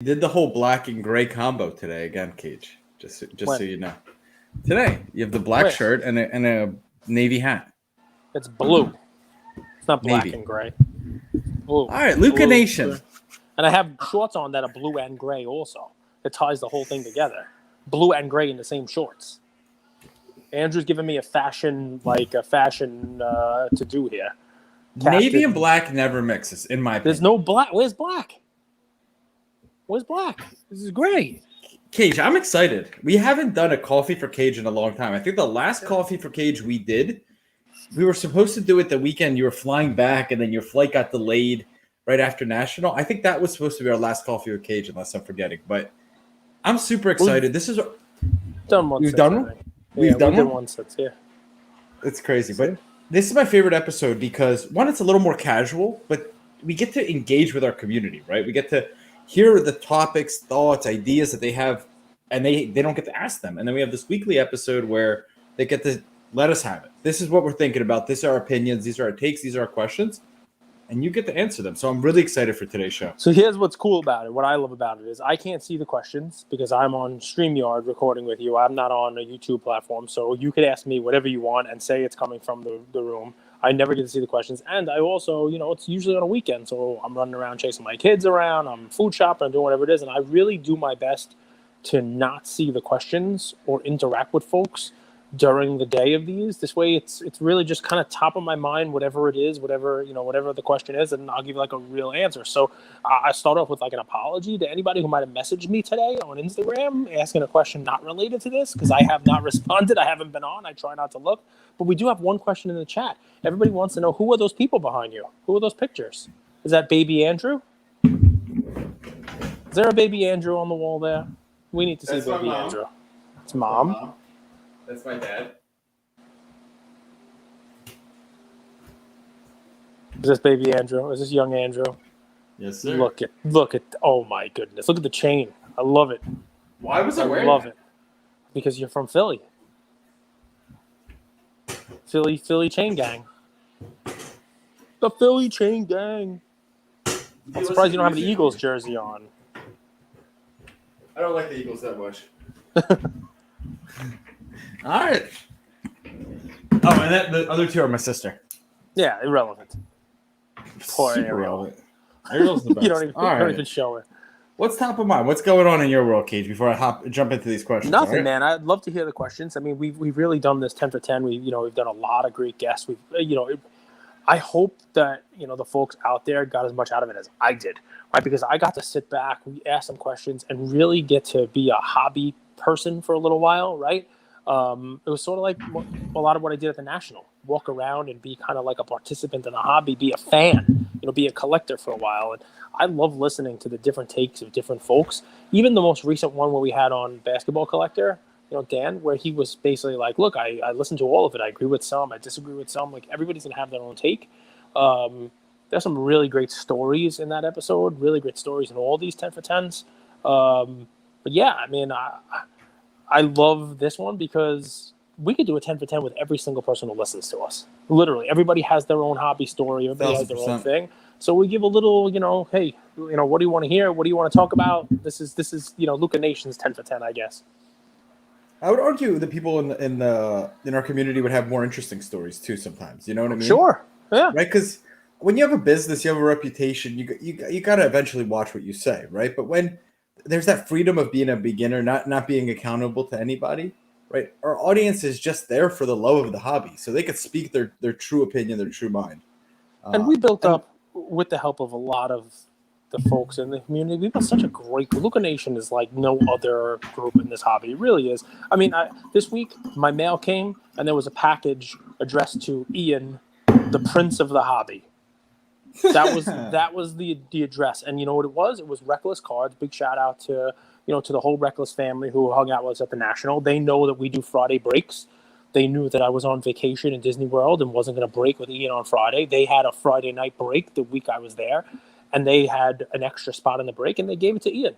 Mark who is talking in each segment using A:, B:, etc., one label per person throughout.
A: He did the whole black and gray combo today again, Cage. Just so you know. Today, you have the black shirt and a navy hat.
B: It's blue. It's not black
A: Navy.
B: and gray. Blue.
A: All right, LukaNation.
B: And I have shorts on that are blue and gray also. It ties the whole thing together. Blue and gray in the same shorts. Andrew's giving me a fashion to do here.
A: Navy and black never mixes, in my opinion.
B: There's no black. Where's black? Where's black? This is gray.
A: Cage, I'm excited. We haven't done a coffee for Cage in a long time. I think the last coffee for Cage we did, we were supposed to do it the weekend. You were flying back, and then your flight got delayed right after National. I think that was supposed to be our last coffee with Cage, unless I'm forgetting. But I'm super excited. This is
B: done one.
A: We've done one.
B: We've done one since. Yeah,
A: it's crazy. But this is my favorite episode because one, it's a little more casual, but we get to engage with our community, right? We get to hear the topics, thoughts, ideas that they have, and they don't get to ask them. And then we have this weekly episode where they get to let us have it. This is what we're thinking about. These are our opinions. These are our takes. These are our questions. And you get to answer them. So I'm really excited for today's show.
B: So here's what's cool about it. What I love about it is I can't see the questions because I'm on StreamYard recording with you. I'm not on a YouTube platform. So you could ask me whatever you want and say it's coming from the room. I never get to see the questions. And I also, it's usually on a weekend. So I'm running around chasing my kids around. I'm food shopping. I'm doing whatever it is. And I really do my best to not see the questions or interact with folks during the day of these. This way it's really just kind of top of my mind, whatever it is, whatever the question is, and I'll give you like a real answer. So I start off with like an apology to anybody who might have messaged me today on Instagram asking a question not related to this, because I have not responded. I haven't been on. I try not to look. But we do have one question in the chat. Everybody wants to know, who are those people behind you? Who are those pictures? Is that baby Andrew? Is there a baby Andrew on the wall there? We need to see baby Andrew. It's mom.
A: That's my dad.
B: Is this baby Andrew? Is this young Andrew?
A: Yes, sir.
B: Look at. Oh my goodness! Look at the chain. I love it.
A: Why was I wearing
B: love it? Because you're from Philly. Philly chain gang. The Philly chain gang. I'm surprised you don't have the Eagles jersey on.
A: I don't like the Eagles that much. All right. Oh, and the other two are my sister.
B: Yeah, irrelevant. Poor
A: Super
B: Ariel.
A: relevant. Ariel's the best.
B: You don't even show her.
A: What's top of mind? What's going on in your world, Cage? Before I jump into these questions.
B: Nothing,
A: right?
B: man. I'd love to hear the questions. I mean, we've really done this 10 for 10. We've done a lot of great guests. I hope that the folks out there got as much out of it as I did, right? Because I got to sit back, we asked some questions, and really get to be a hobby person for a little while, right? It was sort of like a lot of what I did at the National. Walk around and be kind of like a participant in a hobby, be a fan, be a collector for a while. And I love listening to the different takes of different folks. Even the most recent one where we had on Basketball Collector, Dan, where he was basically like, look, I listened to all of it. I agree with some. I disagree with some. Like, everybody's going to have their own take. There's some really great stories in that episode, really great stories in all these 10 for 10s. But yeah, I mean, I love this one because we could do a 10 for 10 with every single person who listens to us. Literally, everybody has their own hobby story. Everybody has their own thing. So we give a little, hey, what do you want to hear? What do you want to talk about? This is LukaNation's 10 for 10, I guess.
A: I would argue that people in our community would have more interesting stories too. Sometimes, you know what I mean?
B: Sure. Yeah.
A: Right, because when you have a business, you have a reputation. You got to eventually watch what you say, right? But when there's that freedom of being a beginner, not being accountable to anybody, right? Our audience is just there for the love of the hobby, so they could speak their true opinion, their true mind.
B: And we built up, with the help of a lot of the folks in the community, we've got such a great group. LukaNation is like no other group in this hobby. It really is. I mean, this week, my mail came, and there was a package addressed to Ian, the Prince of the Hobby. That was the address. And you know what it was? It was Reckless Cards. Big shout out to the whole Reckless family who hung out with us at the National. They know that we do Friday breaks. They knew that I was on vacation in Disney World and wasn't going to break with Ian on Friday. They had a Friday night break the week I was there, and they had an extra spot in the break, and they gave it to Ian.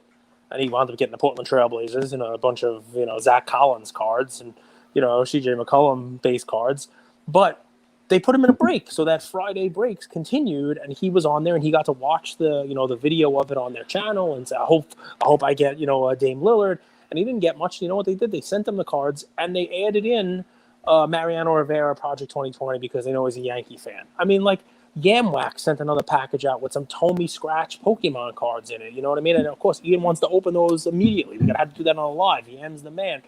B: And he wound up getting the Portland Trailblazers and a bunch of Zach Collins cards and CJ McCollum base cards. But they put him in a break, so that Friday breaks continued, and he was on there, and he got to watch the video of it on their channel, and say, I hope I get Dame Lillard, and he didn't get much. You know what they did? They sent him the cards, and they added in Mariano Rivera Project 2020 because they know he's a Yankee fan. I mean, like, Yamwax sent another package out with some Tommy Scratch Pokemon cards in it. You know what I mean? And of course, Ian wants to open those immediately. We gotta have to do that on a live. Yam's the man.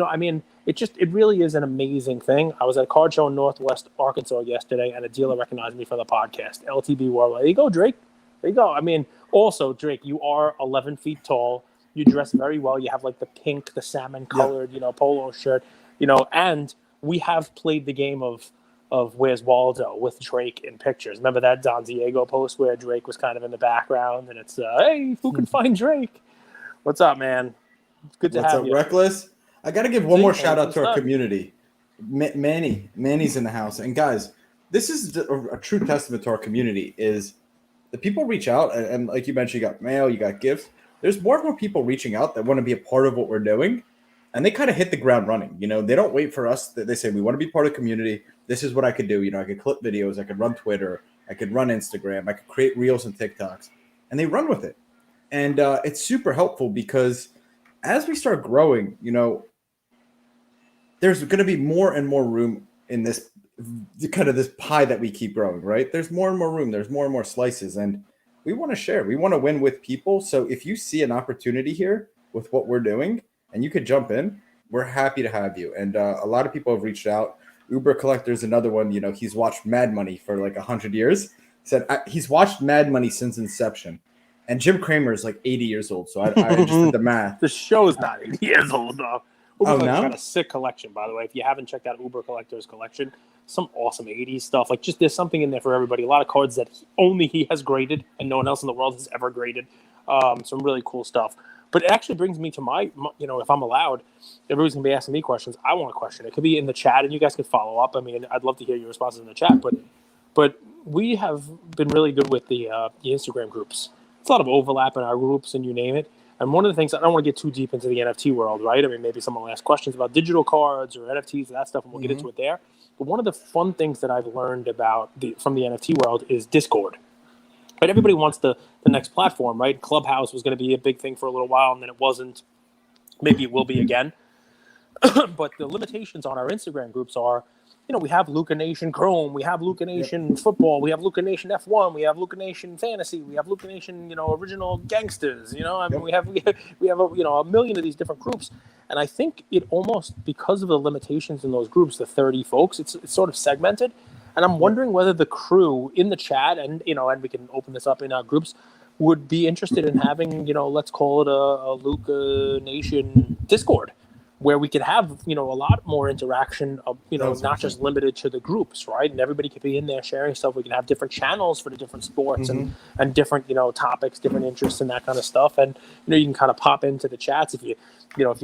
B: I mean, it really is an amazing thing. I was at a card show in Northwest Arkansas yesterday, and a dealer recognized me for the podcast, LTB World. There you go, Drake. There you go. I mean, also, Drake, you are 11 feet tall. You dress very well. You have like the pink, the salmon colored, polo shirt, and we have played the game of Where's Waldo with Drake in pictures. Remember that Don Diego post where Drake was kind of in the background, and it's, hey, who can find Drake? What's up, man? It's good to have you.
A: What's up, Reckless? I got to give one more shout out to our community. Manny's in the house. And guys, this is a true testament to our community is the people reach out, and like you mentioned, you got mail, you got gifts. There's more and more people reaching out that want to be a part of what we're doing, and they kind of hit the ground running. They don't wait for us. They say, we want to be part of the community. This is what I could do. I could clip videos. I could run Twitter. I could run Instagram. I could create Reels and TikToks. And they run with it. And it's super helpful because as we start growing, there's going to be more and more room in this kind of this pie that we keep growing, right? There's more and more room. There's more and more slices. And we want to share. We want to win with people. So if you see an opportunity here with what we're doing and you could jump in, we're happy to have you. And a lot of people have reached out. Uber Collector's another one. He's watched Mad Money for like 100 years. He said he's watched Mad Money since inception. And Jim Cramer is like 80 years old. So I just did the math.
B: The show's not 80 years old, though. Uber
A: Collector's
B: got a sick collection, by the way. If you haven't checked out Uber Collector's collection, some awesome 80s stuff. Like, just there's something in there for everybody. A lot of cards that only he has graded and no one else in the world has ever graded. Some really cool stuff. But it actually brings me to my if I'm allowed, everybody's going to be asking me questions. I want a question. It could be in the chat, and you guys can follow up. I mean, I'd love to hear your responses in the chat. But we have been really good with the Instagram groups. It's a lot of overlap in our groups, and you name it. And one of the things, I don't want to get too deep into the NFT world, right? I mean, maybe someone will ask questions about digital cards or NFTs and that stuff, and we'll get into it there. But one of the fun things that I've learned from the NFT world is Discord. Right? Everybody wants the next platform, right? Clubhouse was going to be a big thing for a little while, and then it wasn't. Maybe it will be again. But the limitations on our Instagram groups are, we have LukaNation Chrome, we have LukaNation Football, we have LukaNation F1, we have LukaNation Fantasy, we have LukaNation, Original Gangsters. I mean, we have a million of these different groups, and I think it almost, because of the limitations in those groups, the 30 folks, it's sort of segmented, and I'm wondering whether the crew in the chat and and we can open this up in our groups would be interested in having let's call it a LukaNation Discord, where we could have, a lot more interaction, not just limited to the groups, right? And everybody could be in there sharing stuff. We can have different channels for the different sports and different, topics, different interests and that kind of stuff. And, you can kind of pop into the chats if you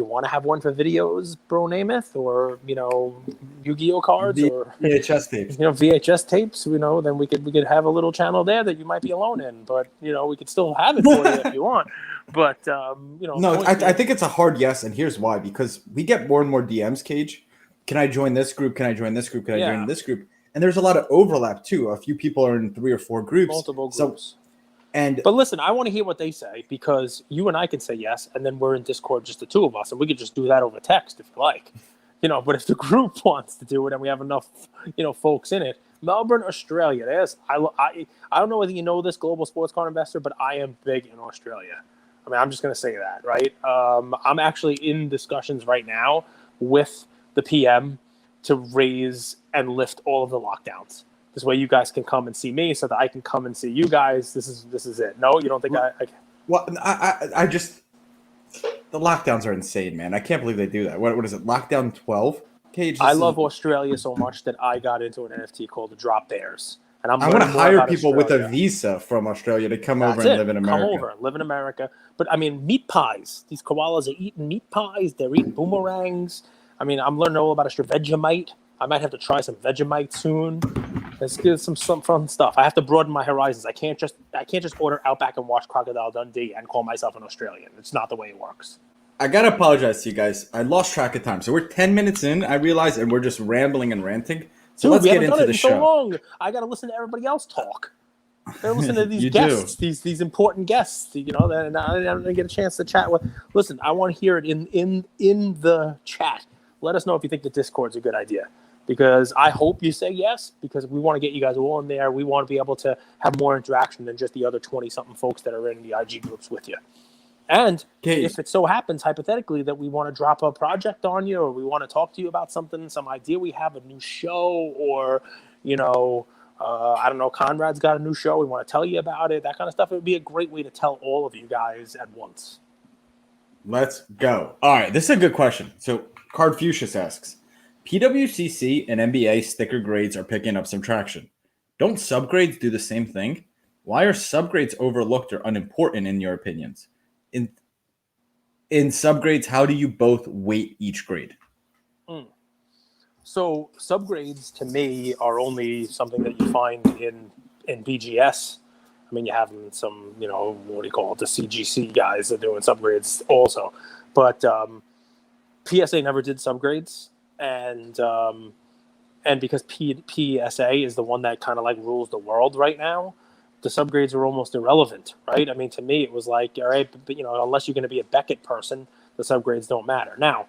B: want to have one for videos, Bro Namath, or, Yu-Gi-Oh cards or
A: VHS tapes.
B: VHS tapes, then we could have a little channel there that you might be alone in, but, we could still have it for you if you want. But,
A: No, I think it's a hard yes, and here's why. Because we get more and more DMs, Cage. Can I join this group? Can I join this group? Can I join this group? And there's a lot of overlap, too. A few people are in 3 or 4 groups.
B: Multiple groups.
A: But
B: listen, I want to hear what they say, because you and I can say yes, and then we're in Discord, just the two of us, and we could just do that over text if you like. But if the group wants to do it and we have enough, folks in it, Melbourne, Australia. I don't know whether you know this, global sports card investor, but I am big in Australia. I mean, I'm just going to say that, right? I'm actually in discussions right now with the PM to raise and lift all of the lockdowns. This way you guys can come and see me so that I can come and see you guys. This is it. No, you don't think
A: Well, I just... The lockdowns are insane, man. I can't believe they do that. What is it? Lockdown 12? Cage,
B: I love Australia so much that I got into an NFT called the Drop Bears. And I'm
A: going to hire people with a visa from Australia to come over and live in America.
B: Come over, live in America. But, I mean, meat pies. These koalas are eating meat pies. They're eating boomerangs. I mean, I'm learning all about Vegemite. I might have to try some Vegemite soon. Let's get some fun stuff. I have to broaden my horizons. I can't just order Outback and watch Crocodile Dundee and call myself an Australian. It's not the way it works.
A: I got to apologize to you guys. I lost track of time. So we're 10 minutes in, I realize, and we're just rambling and ranting. So
B: Dude,
A: let's
B: we
A: get
B: haven't done
A: into
B: it
A: the
B: in so
A: show.
B: long. I got to listen to everybody else talk. I got to listen to these
A: You
B: guests,
A: do.
B: these important guests. You know, and I didn't get a chance to chat with. Listen, I want to hear it in the chat. Let us know if you think the Discord's a good idea. Because I hope you say yes, because we want to get you guys all in there. We want to be able to have more interaction than just the other 20-something folks that are in the IG groups with you. And if it so happens, hypothetically, that we want to drop a project on you, or we want to talk to you about something, some idea we have, a new show, or, you know, I don't know, Conrad's got a new show, we want to tell you about it, that kind of stuff, it would be a great way to tell all of you guys at once.
A: Let's go. All right, this is a good question. So Card Fuchsius asks, PWCC and NBA sticker grades are picking up some traction. Don't subgrades do the same thing? Why are subgrades overlooked or unimportant in your opinions? In subgrades, how do you both weight each grade?
B: So subgrades to me are only something that you find in BGS. I mean, you have some, you know, what do you call it, the CGC guys are doing subgrades also. But PSA never did subgrades. And because PSA is the one that kind of like rules the world right now, the subgrades are almost irrelevant, right? I mean, to me, it was like, all right, but, you know, unless you're going to be a Beckett person, the subgrades don't matter. Now,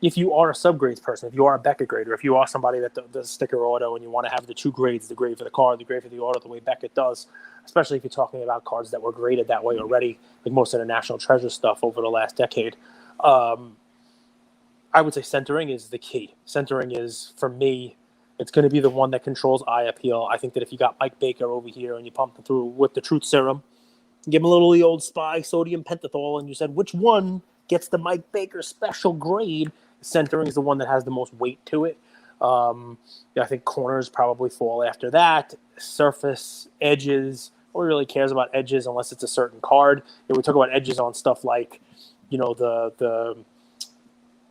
B: if you are a subgrades person, if you are a Beckett grader, if you are somebody that does sticker auto and you want to have the two grades, the grade for the card, the grade for the auto, the way Beckett does, especially if you're talking about cards that were graded that way already, like most of the National Treasure stuff over the last decade, I would say centering is the key. Centering is, for me, it's going to be the one that controls eye appeal. I think that if you got Mike Baker over here and you pump him through with the Truth Serum, give him a little of the old Spy sodium pentothal, and you said, which one gets the Mike Baker special grade? Centering is the one that has the most weight to it. I think corners probably fall after that. Surface, edges. Nobody really cares about edges unless it's a certain card. If we talk about edges on stuff like, you know, the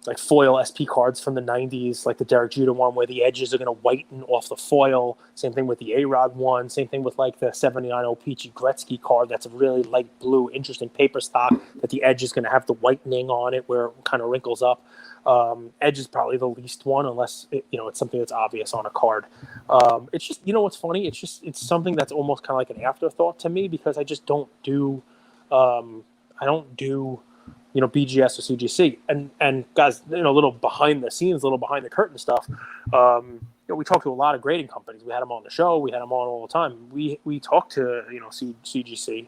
B: like foil SP cards from the 90s, like the Derek Jeter one where the edges are going to whiten off the foil. Same thing with the A-Rod one. Same thing with like the 79 O-Pee-Chee Gretzky card that's a really light blue, interesting paper stock that the edge is going to have the whitening on it where it kind of wrinkles up. Edge is probably the least one unless it's something that's obvious on a card. It's just, you know what's funny? It's something that's almost kind of like an afterthought to me because I just don't do BGS or CGC. And guys, a little behind the scenes, a little behind the curtain stuff. We talk to a lot of grading companies. We had them on the show. We had them on all the time. We talked to CGC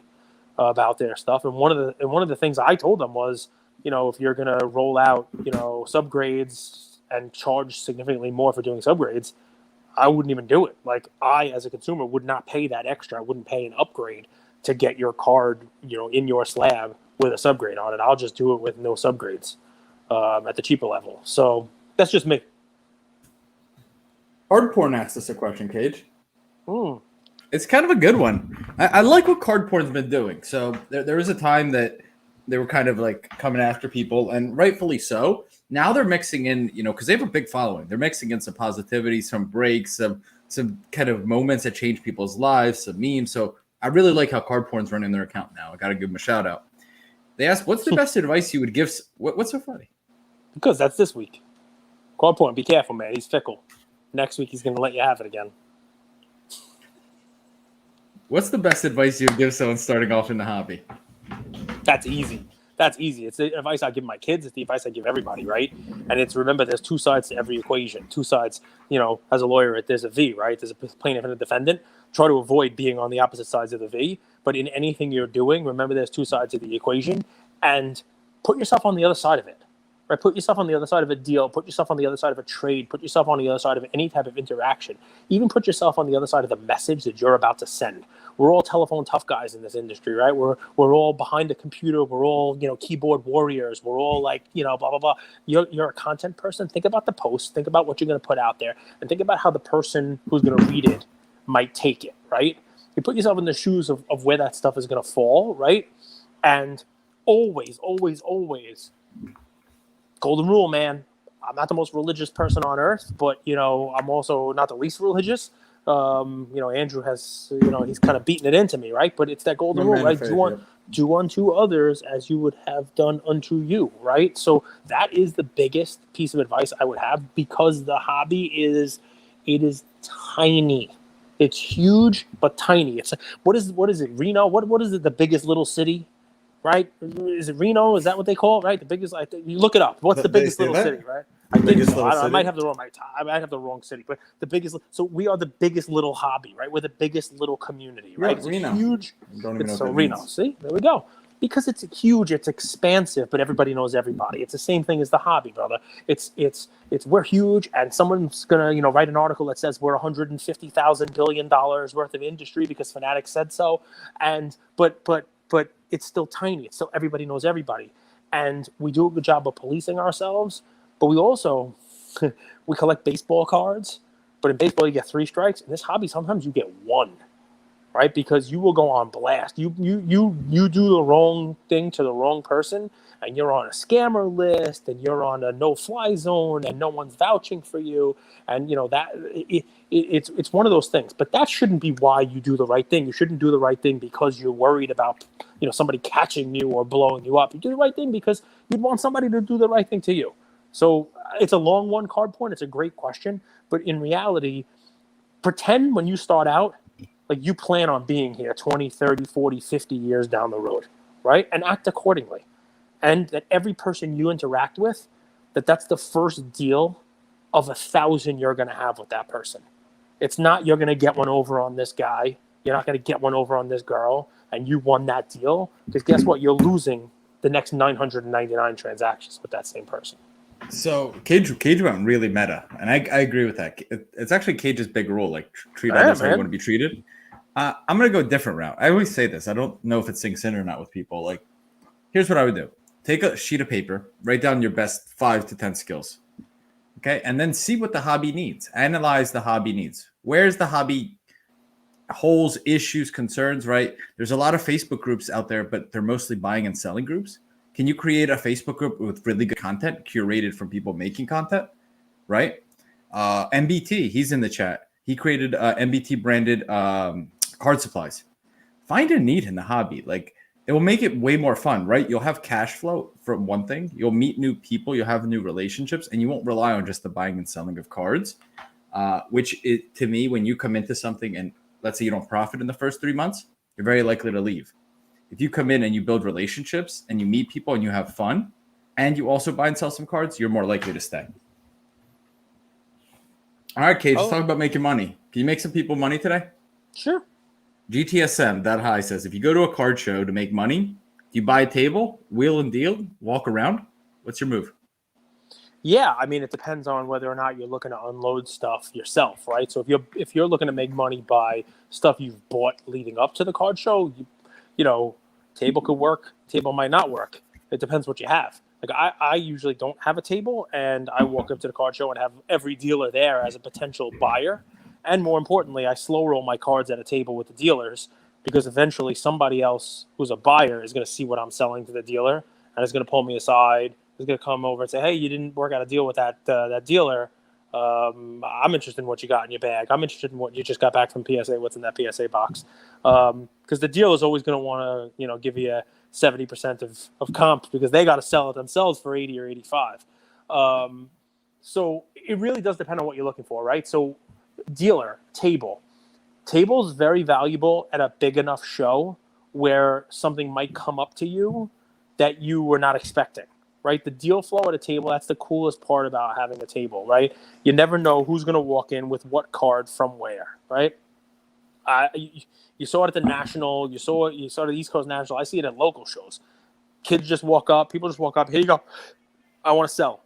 B: about their stuff. And one of the things I told them was, if you're going to roll out, subgrades and charge significantly more for doing subgrades, I wouldn't even do it. Like, I, as a consumer, would not pay that extra. I wouldn't pay an upgrade to get your card, in your slab with a subgrade on it. I'll just do it with no subgrades at the cheaper level. So that's just me.
A: Cardporn asked us a question, Cage. It's kind of a good one. I like what Cardporn's been doing. So there was a time that they were kind of like coming after people, and rightfully so. Now they're mixing in, because they have a big following. They're mixing in some positivity, some breaks, some kind of moments that change people's lives, some memes. So I really like how Cardporn's running their account now. I got to give them a shout out. They asked, what's the best advice you would give? What's so funny?
B: Because that's this week. Cardporn, be careful, man. He's fickle. Next week, he's going to let you have it again.
A: What's the best advice you would give someone starting off in the hobby?
B: That's easy. It's the advice I give my kids. It's the advice I give everybody, right? And it's, remember, there's two sides to every equation. Two sides, as a lawyer, there's a V, right? There's a plaintiff and a defendant. Try to avoid being on the opposite sides of the V. But in anything you're doing, remember there's two sides of the equation. And put yourself on the other side of it, right? Put yourself on the other side of a deal. Put yourself on the other side of a trade. Put yourself on the other side of any type of interaction. Even put yourself on the other side of the message that you're about to send. We're all telephone tough guys in this industry, right? We're all behind the computer. We're all, keyboard warriors. We're all like, blah, blah, blah. You're a content person. Think about the post. Think about what you're going to put out there. And think about how the person who's going to read it might take it, right? You put yourself in the shoes of where that stuff is going to fall, right? And always, always, always, golden rule, man. I'm not the most religious person on earth, but, I'm also not the least religious. Andrew has, he's kind of beating it into me, right? But it's that golden rule, right? Do unto others as you would have done unto you, right? So that is the biggest piece of advice I would have, because the hobby is It is tiny. It's huge but tiny. It's what is it? Reno? What is it? The biggest little city, right? Is it Reno? Is that what they call it? Right? The biggest. You look it up. What's the biggest little city? Right? I think so. I might have the wrong. I might have the wrong city, but the biggest. So we are the biggest little hobby, right? We're the biggest little community, right? It's
A: Reno.
B: huge.
A: Don't even know
B: so Reno. See, there we go. Because it's huge, it's expansive, but everybody knows everybody. It's the same thing as the hobby, brother. It's we're huge, and someone's gonna write an article that says we're $150,000 billion worth of industry because Fanatics said so, and but it's still tiny. It's still everybody knows everybody, and we do a good job of policing ourselves. But we also we collect baseball cards, but in baseball you get 3 strikes. In this hobby, sometimes you get 1. Right, because you will go on blast. You do the wrong thing to the wrong person, and you're on a scammer list, and you're on a no-fly zone, and no one's vouching for you, and that it's one of those things. But that shouldn't be why you do the right thing. You shouldn't do the right thing because you're worried about somebody catching you or blowing you up. You do the right thing because you'd want somebody to do the right thing to you. So it's a long one, Card Point. It's a great question, but in reality, pretend when you start out. Like you plan on being here 20, 30, 40, 50 years down the road, right? And act accordingly. And that every person you interact with, that's the first deal of 1,000 you're going to have with that person. It's not you're going to get one over on this guy. You're not going to get one over on this girl, and you won that deal. Because guess what? You're losing the next 999 transactions with that same person.
A: So Cage went really meta, and I agree with that. It's actually Cage's big rule, like treat others how you want to be treated. I'm going to go a different route. I always say this. I don't know if it sinks in or not with people. Like, here's what I would do. Take a sheet of paper, write down your best 5 to 10 skills. Okay? And then see what the hobby needs. Analyze the hobby needs. Where's the hobby holes, issues, concerns, right? There's a lot of Facebook groups out there, but they're mostly buying and selling groups. Can you create a Facebook group with really good content curated from people making content, right? MBT, he's in the chat. He created MBT branded card supplies. Find a need in the hobby. Like, it will make it way more fun, right? You'll have cash flow from one thing. You'll meet new people. You'll have new relationships, and you won't rely on just the buying and selling of cards, to me, when you come into something and let's say you don't profit in the first 3 months, you're very likely to leave. If you come in and you build relationships and you meet people and you have fun and you also buy and sell some cards, you're more likely to stay. All right, Cage, let's talk about making money. Can you make some people money today?
B: Sure.
A: GTSM, that high says, if you go to a card show to make money, do you buy a table, wheel and deal, walk around? What's your move?
B: Yeah, I mean, it depends on whether or not you're looking to unload stuff yourself, right? So if you're looking to make money by stuff you've bought leading up to the card show, table could work, table might not work. It depends what you have. Like I usually don't have a table, and I walk up to the card show and have every dealer there as a potential buyer. And more importantly, I slow roll my cards at a table with the dealers because eventually somebody else who's a buyer is going to see what I'm selling to the dealer and is going to pull me aside. Is going to come over and say, "Hey, you didn't work out a deal with that dealer. I'm interested in what you got in your bag. I'm interested in what you just got back from PSA. What's in that PSA box?" Because the dealer is always going to want to, give you 70% of comps because they got to sell it themselves for 80 or 85. So it really does depend on what you're looking for, right? So dealer, table is very valuable at a big enough show where something might come up to you that you were not expecting. Right, the deal flow at a table, that's the coolest part about having a table, right? You never know who's going to walk in with what card from where, right? You saw it at the National, you saw it at the East Coast National. I see it at local shows. Kids just walk up, people just walk up, here you go, I want to sell.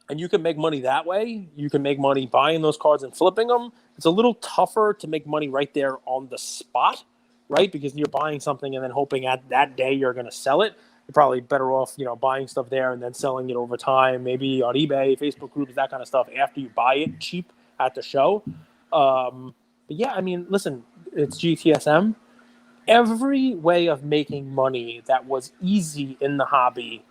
B: And you can make money that way. You can make money buying those cards and flipping them. It's a little tougher to make money right there on the spot, right? Because you're buying something and then hoping at that day you're going to sell it. You're probably better off, buying stuff there and then selling it over time, maybe on eBay, Facebook groups, that kind of stuff after you buy it cheap at the show. But yeah, I mean, listen, it's GTSM. Every way of making money that was easy in the hobby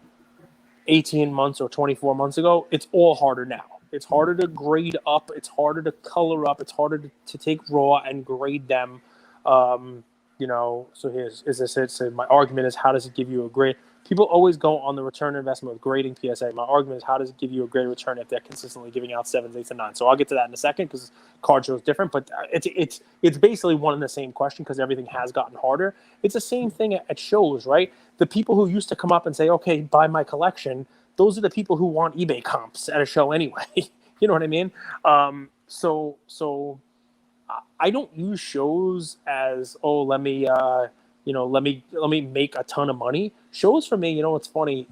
B: 18 months or 24 months ago, it's all harder now. It's harder to grade up. It's harder to color up. It's harder to take raw and grade them. So is this it? So my argument is, how does it give you a grade? People always go on the return investment with grading PSA. My argument is, how does it give you a greater return if they're consistently giving out 7s, 8s, and 9s? So I'll get to that in a second because card show is different, but it's basically one and the same question because everything has gotten harder. It's the same thing at shows, right? The people who used to come up and say, okay, buy my collection, those are the people who want eBay comps at a show anyway. You know what I mean? So I don't use shows as, oh, let me make a ton of money. Shows for me, it's funny.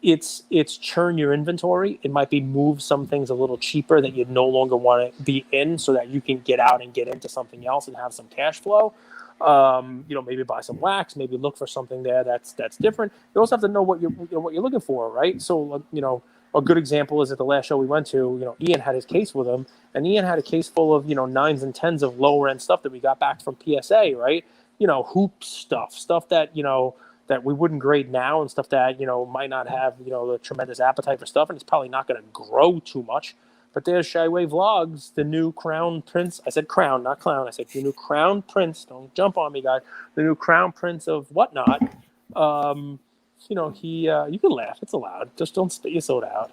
B: It's churn your inventory. It might be move some things a little cheaper that you no longer want to be in, so that you can get out and get into something else and have some cash flow. Maybe buy some wax. Maybe look for something there that's different. You also have to know what you're looking for, right? So a good example is at the last show we went to. Ian had his case with him, and Ian had a case full of 9s and 10s of lower end stuff that we got back from PSA, right? Hoop stuff that, that we wouldn't grade now, and stuff that, might not have, the tremendous appetite for stuff, and it's probably not going to grow too much. But there's Shyway Vlogs, the new Crown Prince. I said crown, not clown. I said the new Crown Prince. Don't jump on me, guys. The new Crown Prince of whatnot. He you can laugh. It's allowed. Just don't spit your soda out.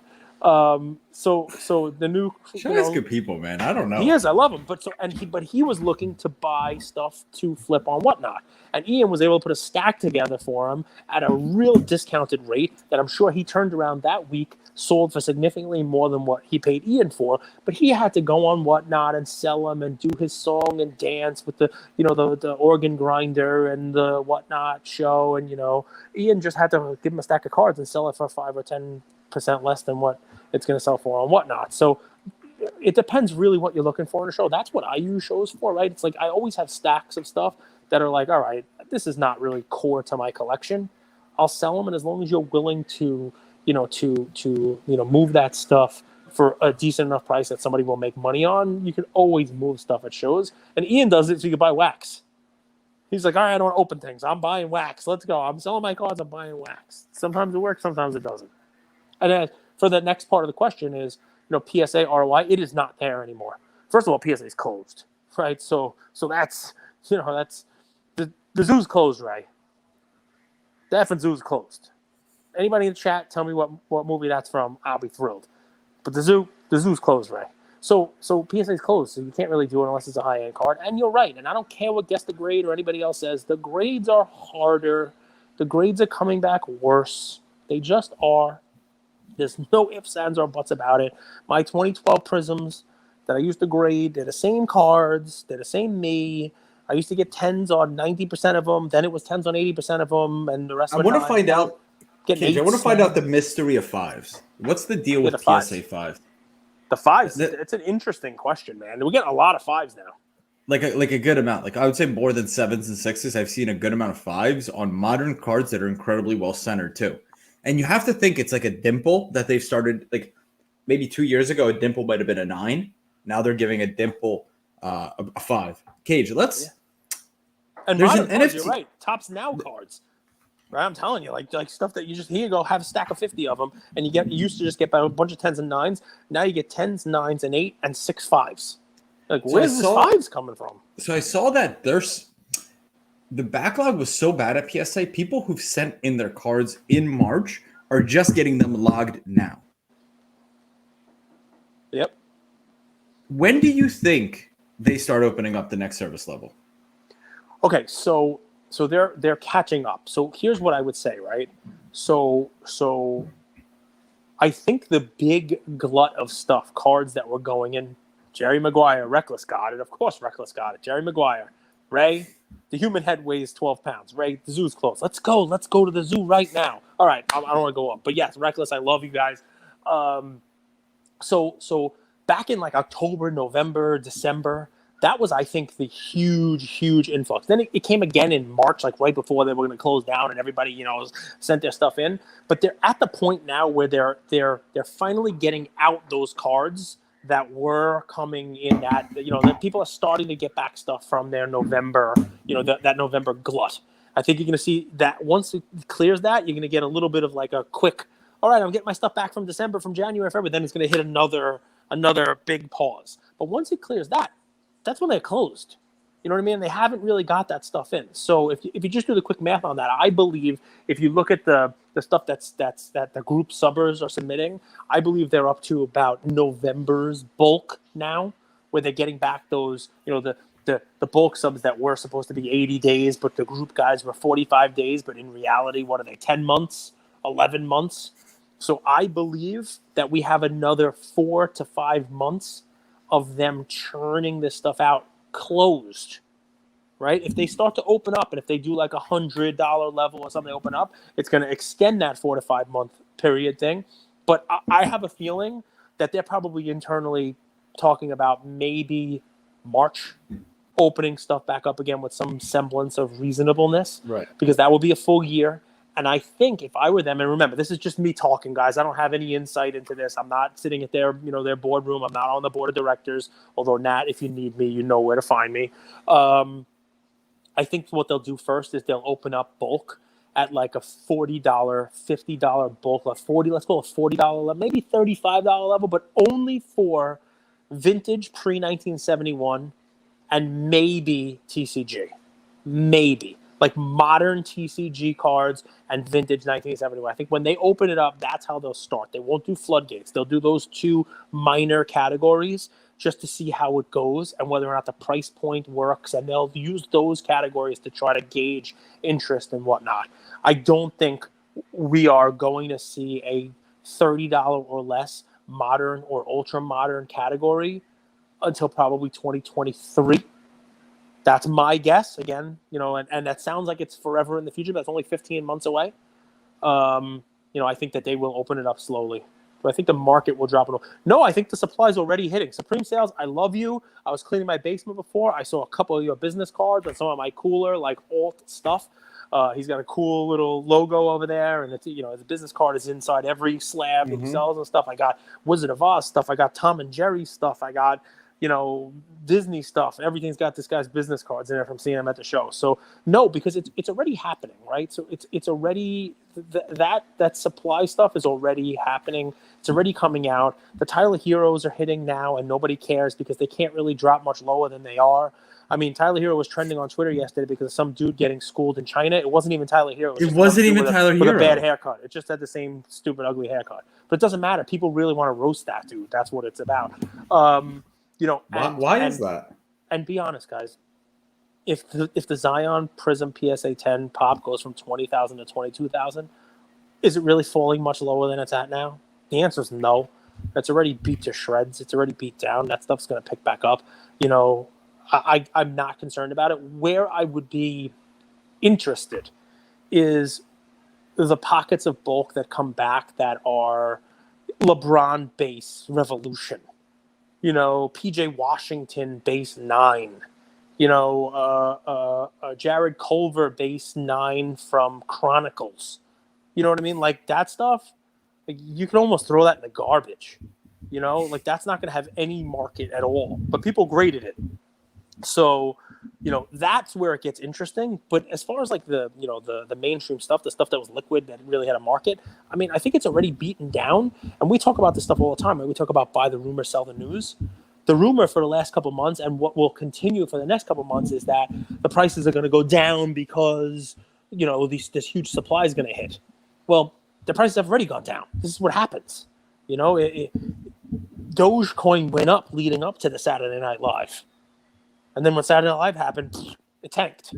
B: So the new
A: Show's good people, man. I don't know.
B: He is. I love him. But he was looking to buy stuff to flip on whatnot, and Ian was able to put a stack together for him at a real discounted rate that I'm sure he turned around that week, sold for significantly more than what he paid Ian for. But he had to go on whatnot and sell them and do his song and dance with the the organ grinder and the whatnot show, and Ian just had to give him a stack of cards and sell it for 5 or 10% less than what it's going to sell for on whatnot. So it depends really what you're looking for in a show. That's what I use shows for, right? It's like I always have stacks of stuff that are like, all right, this is not really core to my collection. I'll sell them, and as long as you're willing to move that stuff for a decent enough price that somebody will make money on, you can always move stuff at shows. And Ian does it so you can buy wax. He's like, all right, I don't want to open things. I'm buying wax. Let's go. I'm selling my cards. I'm buying wax. Sometimes it works. Sometimes it doesn't. And then for the next part of the question is, PSA ROI, it is not there anymore. First of all, PSA is closed, right? So that's, that's the zoo's closed, Ray. The effing zoo's closed. Anybody in the chat, tell me what movie that's from. I'll be thrilled. But the zoo's closed, Ray. So PSA is closed, so you can't really do it unless it's a high-end card. And you're right, and I don't care what Guess the Grade or anybody else says. The grades are harder. The grades are coming back worse. They just are. There's no ifs, ands, or buts about it. My 2012 Prisms that I used to grade, they're the same cards. They're the same me. I used to get 10s on 90% of them. Then it was 10s on 80% of them, and the rest of the time.
A: I want to find out the mystery of 5s. What's the deal with PSA 5?
B: The 5s, it's an interesting question, man. We're getting a lot of 5s now.
A: Like a good amount. Like I would say more than 7s and 6s. I've seen a good amount of 5s on modern cards that are incredibly well centered too. And you have to think it's like a dimple that they've started, like maybe 2 years ago, a dimple might have been a 9. Now they're giving a dimple a 5. Cage, let's. Yeah.
B: And there's an NFT. You're right. Tops Now cards. Right, I'm telling you, like stuff that you just, here you go, have a stack of 50 of them, and you used to just get a bunch of 10s and 9s. Now you get 10s, 9s, and 8 and 6 5s. Like, where's this 5s coming from?
A: So I saw that the backlog was so bad at PSA. People who've sent in their cards in March are just getting them logged now.
B: Yep.
A: When do you think they start opening up the next service level?
B: Okay, so they're catching up. So here's what I would say, right? So I think the big glut of stuff, cards that were going in, Jerry Maguire, Reckless got it. Of course, Reckless got it. Jerry Maguire. Ray, the human head weighs 12 pounds. Ray, the zoo's closed. Let's go to the zoo right now. All right, I don't want to go up. But yes, Reckless, I love you guys. So back in like October, November, December, that was, I think, the huge influx. Then it came again in March, like right before they were going to close down, and everybody, sent their stuff in. But they're at the point now where they're finally getting out those cards that were coming in. That that people are starting to get back stuff from their November, that November glut. I think you're going to see that once it clears that, you're going to get a little bit of like a quick. All right, I'm getting my stuff back from December, from January, February. Then it's going to hit another big pause. But once it clears that. That's when they're closed. You know what I mean? They haven't really got that stuff in. So if you just do the quick math on that, I believe if you look at the stuff that the group subbers are submitting, I believe they're up to about November's bulk now, where they're getting back those, the bulk subs that were supposed to be 80 days, but the group guys were 45 days. But in reality, what are they, 10 months, 11 months? So I believe that we have another 4 to 5 months of them churning this stuff out closed, right? If they start to open up and if they do like $100 level or something open up, it's going to extend that 4 to 5 month period thing. But I have a feeling that they're probably internally talking about maybe March opening stuff back up again with some semblance of reasonableness,
A: right?
B: Because that will be a full year. And I think if I were them, and remember, this is just me talking, guys. I don't have any insight into this. I'm not sitting at their boardroom. I'm not on the board of directors. Although, Nat, if you need me, you know where to find me. I think what they'll do first is they'll open up bulk at like a $40, $50 bulk, let's call it $40 level, maybe $35 level, but only for vintage pre-1971 and maybe TCG. Maybe. Like modern TCG cards and vintage 1971. I think when they open it up, that's how they'll start. They won't do floodgates. They'll do those two minor categories just to see how it goes and whether or not the price point works. And they'll use those categories to try to gauge interest and whatnot. I don't think we are going to see a $30 or less modern or ultra modern category until probably 2023. That's my guess. Again, and that sounds like it's forever in the future, but it's only 15 months away. I think that they will open it up slowly. But I think the market will drop it. No, I think the supply is already hitting. Supreme Sales, I love you. I was cleaning my basement before. I saw a couple of your business cards and some of my cooler, like alt stuff. He's got a cool little logo over there, and it's his business card is inside every slab that he sells and stuff. I got Wizard of Oz stuff. I got Tom and Jerry stuff. I got Disney stuff. Everything's got this guy's business cards in there from seeing him at the show. So no, because it's already happening, right? So it's already that supply stuff is already happening. It's already coming out. The Tyler Heroes are hitting now, and nobody cares because they can't really drop much lower than they are. I mean, Tyler Hero was trending on Twitter yesterday because of some dude getting schooled in China. It wasn't even Tyler Hero.
A: It wasn't even Tyler Hero.
B: With a bad haircut. It just had the same stupid, ugly haircut. But it doesn't matter. People really want to roast that dude. That's what it's about.
A: Why is that?
B: And be honest, guys. If the Zion Prism PSA 10 pop goes from 20,000 to 22,000, is it really falling much lower than it's at now? The answer is no. It's already beat to shreds. It's already beat down. That stuff's going to pick back up. I'm not concerned about it. Where I would be interested is the pockets of bulk that come back that are LeBron base Revolution. PJ Washington base 9. Jared Culver base 9 from Chronicles. You know what I mean? Like that stuff, like, you can almost throw that in the garbage. That's not going to have any market at all. But people graded it. So, that's where it gets interesting. But as far as like the mainstream stuff, the stuff that was liquid that really had a market, I mean, I think it's already beaten down. And we talk about this stuff all the time. Right? We talk about buy the rumor, sell the news. The rumor for the last couple of months and what will continue for the next couple of months is that the prices are going to go down because, this huge supply is going to hit. Well, the prices have already gone down. This is what happens. Dogecoin went up leading up to the Saturday Night Live. And then when Saturday Night Live happened, it tanked,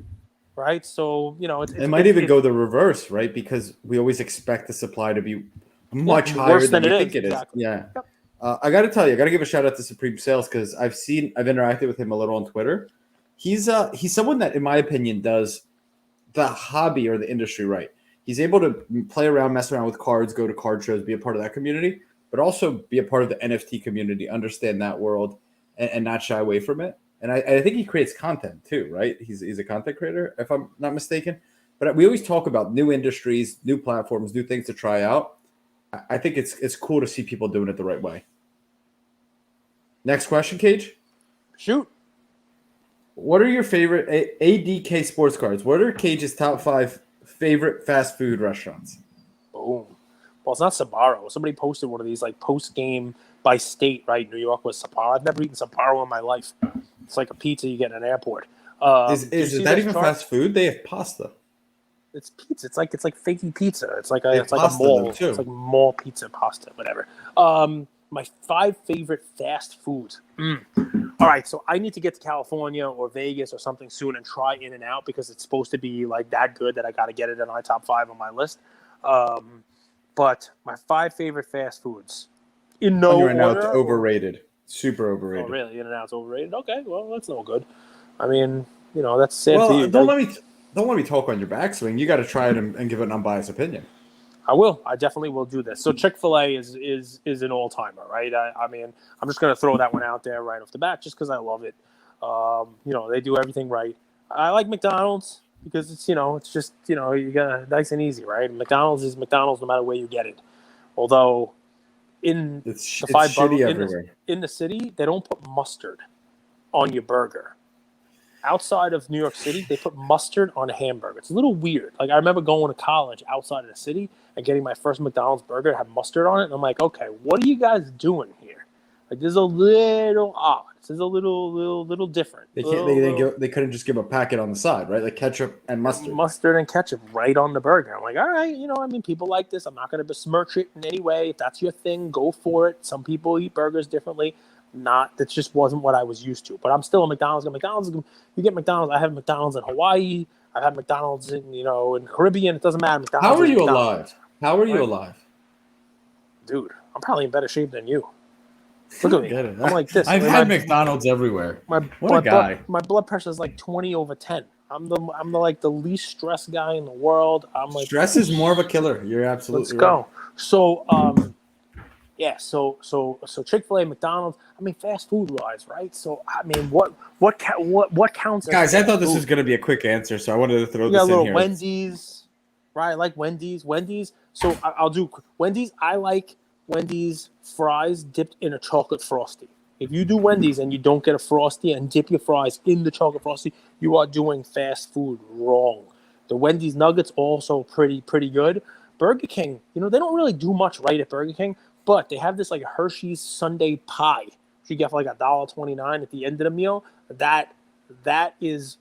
B: right? So,
A: it might even go the reverse, right? Because we always expect the supply to be much higher than you think it is.
B: Exactly.
A: Yeah.
B: Yep.
A: I got to tell you, I got to give a shout out to Supreme Sales because I've interacted with him a little on Twitter. He's someone that, in my opinion, does the hobby or the industry right. He's able to play around, mess around with cards, go to card shows, be a part of that community, but also be a part of the NFT community, understand that world, and not shy away from it. And I think he creates content too, right? He's a content creator, if I'm not mistaken. But we always talk about new industries, new platforms, new things to try out. I think it's cool to see people doing it the right way. Next question, Cage.
B: Shoot.
A: What are your favorite ADK sports cards? What are Cage's top 5 favorite fast food restaurants?
B: Boom. Well, it's not Sbarro. Somebody posted one of these like post-game by state, right? New York was Sbarro. I've never eaten Sbarro in my life. It's like a pizza you get in an airport.
A: Is
B: did you see
A: that
B: this
A: even
B: chart?
A: fast food? They have pasta.
B: It's pizza. It's like fakey pizza.
A: They have
B: It's like a
A: pasta though
B: mall.
A: too.
B: It's like mall pizza, pasta, whatever. My 5 favorite fast foods. All right, so I need to get to California or Vegas or something soon and try In-N-Out because it's supposed to be like that good that I got to get it in my top 5 on my list. But my 5 favorite fast foods in no
A: Right now, it's
B: order.
A: overrated. Super
B: Oh,
A: overrated.
B: really? In-N-Out's overrated? Okay, well, that's no good. I mean, that's sad for you.
A: Don't let me talk on your backswing. You got to try it and give it an unbiased opinion.
B: I will. I definitely will do this. So Chick-fil-A is an all-timer, right? I mean, I'm just going to throw that one out there right off the bat just because I love it. They do everything right. I like McDonald's because it's just, you got nice and easy, right? McDonald's is McDonald's no matter where you get it. Although
A: It's
B: shitty
A: everywhere.
B: In the city, they don't put mustard on your burger. Outside of New York City, they put mustard on a hamburger. It's a little weird. Like, I remember going to college outside of the city and getting my first McDonald's burger that had mustard on it. And I'm like, okay, what are you guys doing here? Like, this is a little odd. This is a little different.
A: They can't. They couldn't just give a packet on the side, right? Like ketchup and mustard.
B: Mustard and ketchup right on the burger. I'm like, all right, people like this. I'm not going to besmirch it in any way. If that's your thing, go for it. Some people eat burgers differently. That just wasn't what I was used to. But I'm still a McDonald's. You get McDonald's. I have McDonald's in Hawaii. I've had McDonald's in in Caribbean. It doesn't matter. McDonald's.
A: How are you alive? How are you alive?
B: Dude, I'm probably in better shape than you. Look at me. I'm like this.
A: I've had McDonald's everywhere. What a guy.
B: My blood pressure is like 20/10. I'm the least stressed guy in the world. I'm like,
A: stress is more of a killer. You're absolutely
B: right. Let's go. So yeah, so Chick-fil-A, McDonald's. I mean, fast food wise, right? So I mean, what counts?
A: Guys, I thought this was going to be a quick answer, so I wanted to throw this in here.
B: A little Wendy's, right? I like Wendy's. So I'll do Wendy's. I like Wendy's fries dipped in a chocolate frosty. If you do Wendy's and you don't get a frosty and dip your fries in the chocolate frosty, you are doing fast food wrong. The Wendy's nuggets also pretty good. Burger King, they don't really do much right at Burger King. But they have this like Hershey's Sundae pie. You get for like $1.29 at the end of the meal. That is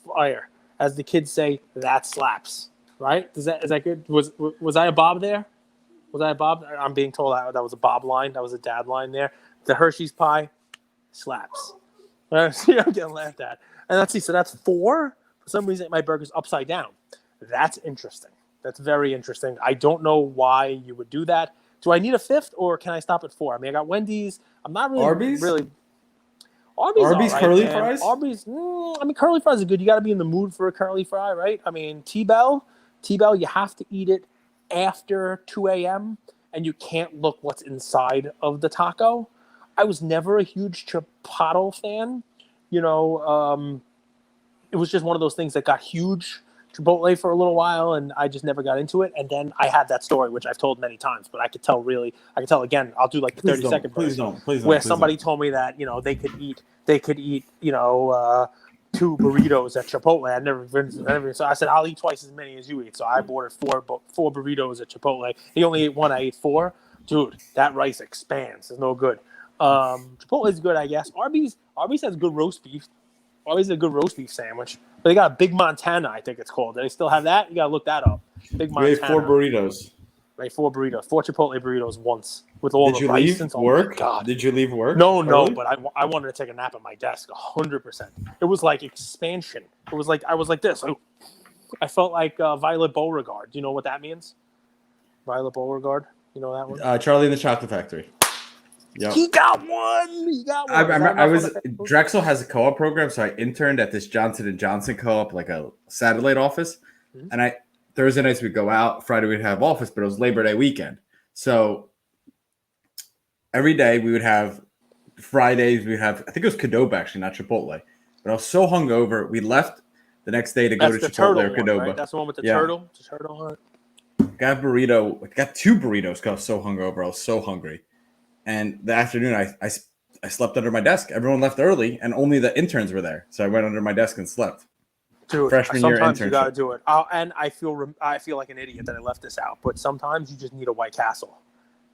B: fire. As the kids say, that slaps. Right? Is that good? Was I a Bob there? Was I a Bob? I'm being told that was a Bob line. That was a dad line there. The Hershey's pie slaps. See, I'm getting laughed at. And let's see. So that's 4. For some reason, my burger's upside down. That's interesting. That's very interesting. I don't know why you would do that. Do I need a 5th, or can I stop at 4? I mean, I got Wendy's. I'm not really
A: Arby's.
B: Arby's right,
A: curly
B: man.
A: fries.
B: Arby's. Curly fries are good. You got to be in the mood for a curly fry, right? I mean, T-Bell, you have to eat it after 2 a.m. and you can't look what's inside of the taco. I was never a huge Chipotle fan. It was just one of those things that got huge. Chipotle for a little while, and I just never got into it. And then I had that story, which I've told many times, but I could tell again. I'll do like the 30-second version.
A: Please don't.
B: Where somebody told me that they could eat 2 burritos at Chipotle. So I said, I'll eat twice as many as you eat. So I ordered 4 burritos at Chipotle. He only ate 1. I ate 4. Dude, that rice expands. It's no good. Chipotle is good, I guess. Arby's has good roast beef. Arby's is a good roast beef sandwich. But they got a Big Montana, I think it's called. Do they still have that? You got to look that up. Big Montana.
A: We ate 4 burritos.
B: Right, 4 burritos. 4 Chipotle burritos once. With all the rice.
A: Did you leave work? God. Did you leave work?
B: No, but I wanted to take a nap at my desk 100%. It was like expansion. It was like, I was like this. I felt like Violet Beauregard. Do you know what that means? Violet Beauregard? You know that one?
A: Charlie and the Chocolate Factory.
B: Yep. He got one.
A: Drexel has a co-op program, so I interned at this Johnson & Johnson co-op, like a satellite office. Mm-hmm. And Thursday nights we'd go out, Friday we'd have office, but it was Labor Day weekend. So every day we would have Fridays, I think it was Qdoba actually, not Chipotle. But I was so hungover, we left the next day to go to Chipotle or Qdoba.
B: Right? That's the one with the turtle. The turtle hunt.
A: Got got 2 burritos because I was so hungover. I was so hungry. And the afternoon, I slept under my desk. Everyone left early, and only the interns were there. So I went under my desk and slept.
B: Dude,
A: freshman year internship.
B: Sometimes you got to do it. And I feel like an idiot that I left this out. But sometimes you just need a White Castle.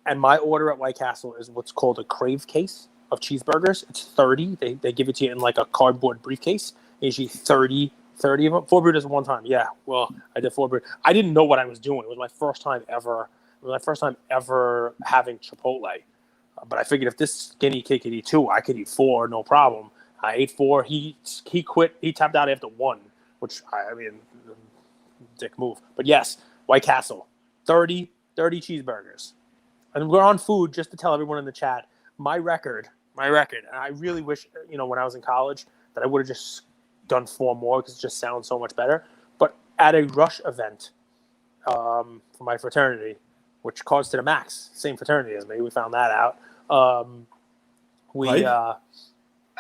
B: And my order at White Castle is what's called a crave case of cheeseburgers. It's 30. They give it to you in like a cardboard briefcase. usually 30 of them. 4 breeders one time. Yeah, well, I did 4 breeders. I didn't know what I was doing. It was my first time ever. It was my first time ever having Chipotle. But I figured if this skinny kid could eat 2, I could eat 4, no problem. I ate 4. He quit. He tapped out after 1, which I mean, dick move. But yes, White Castle, 30 cheeseburgers. And we're on food, just to tell everyone in the chat, my record, and I really wish, when I was in college, that I would have just done 4 more because it just sounds so much better. But at a Rush event for my fraternity, which caused to the max, same fraternity as me, we found that out.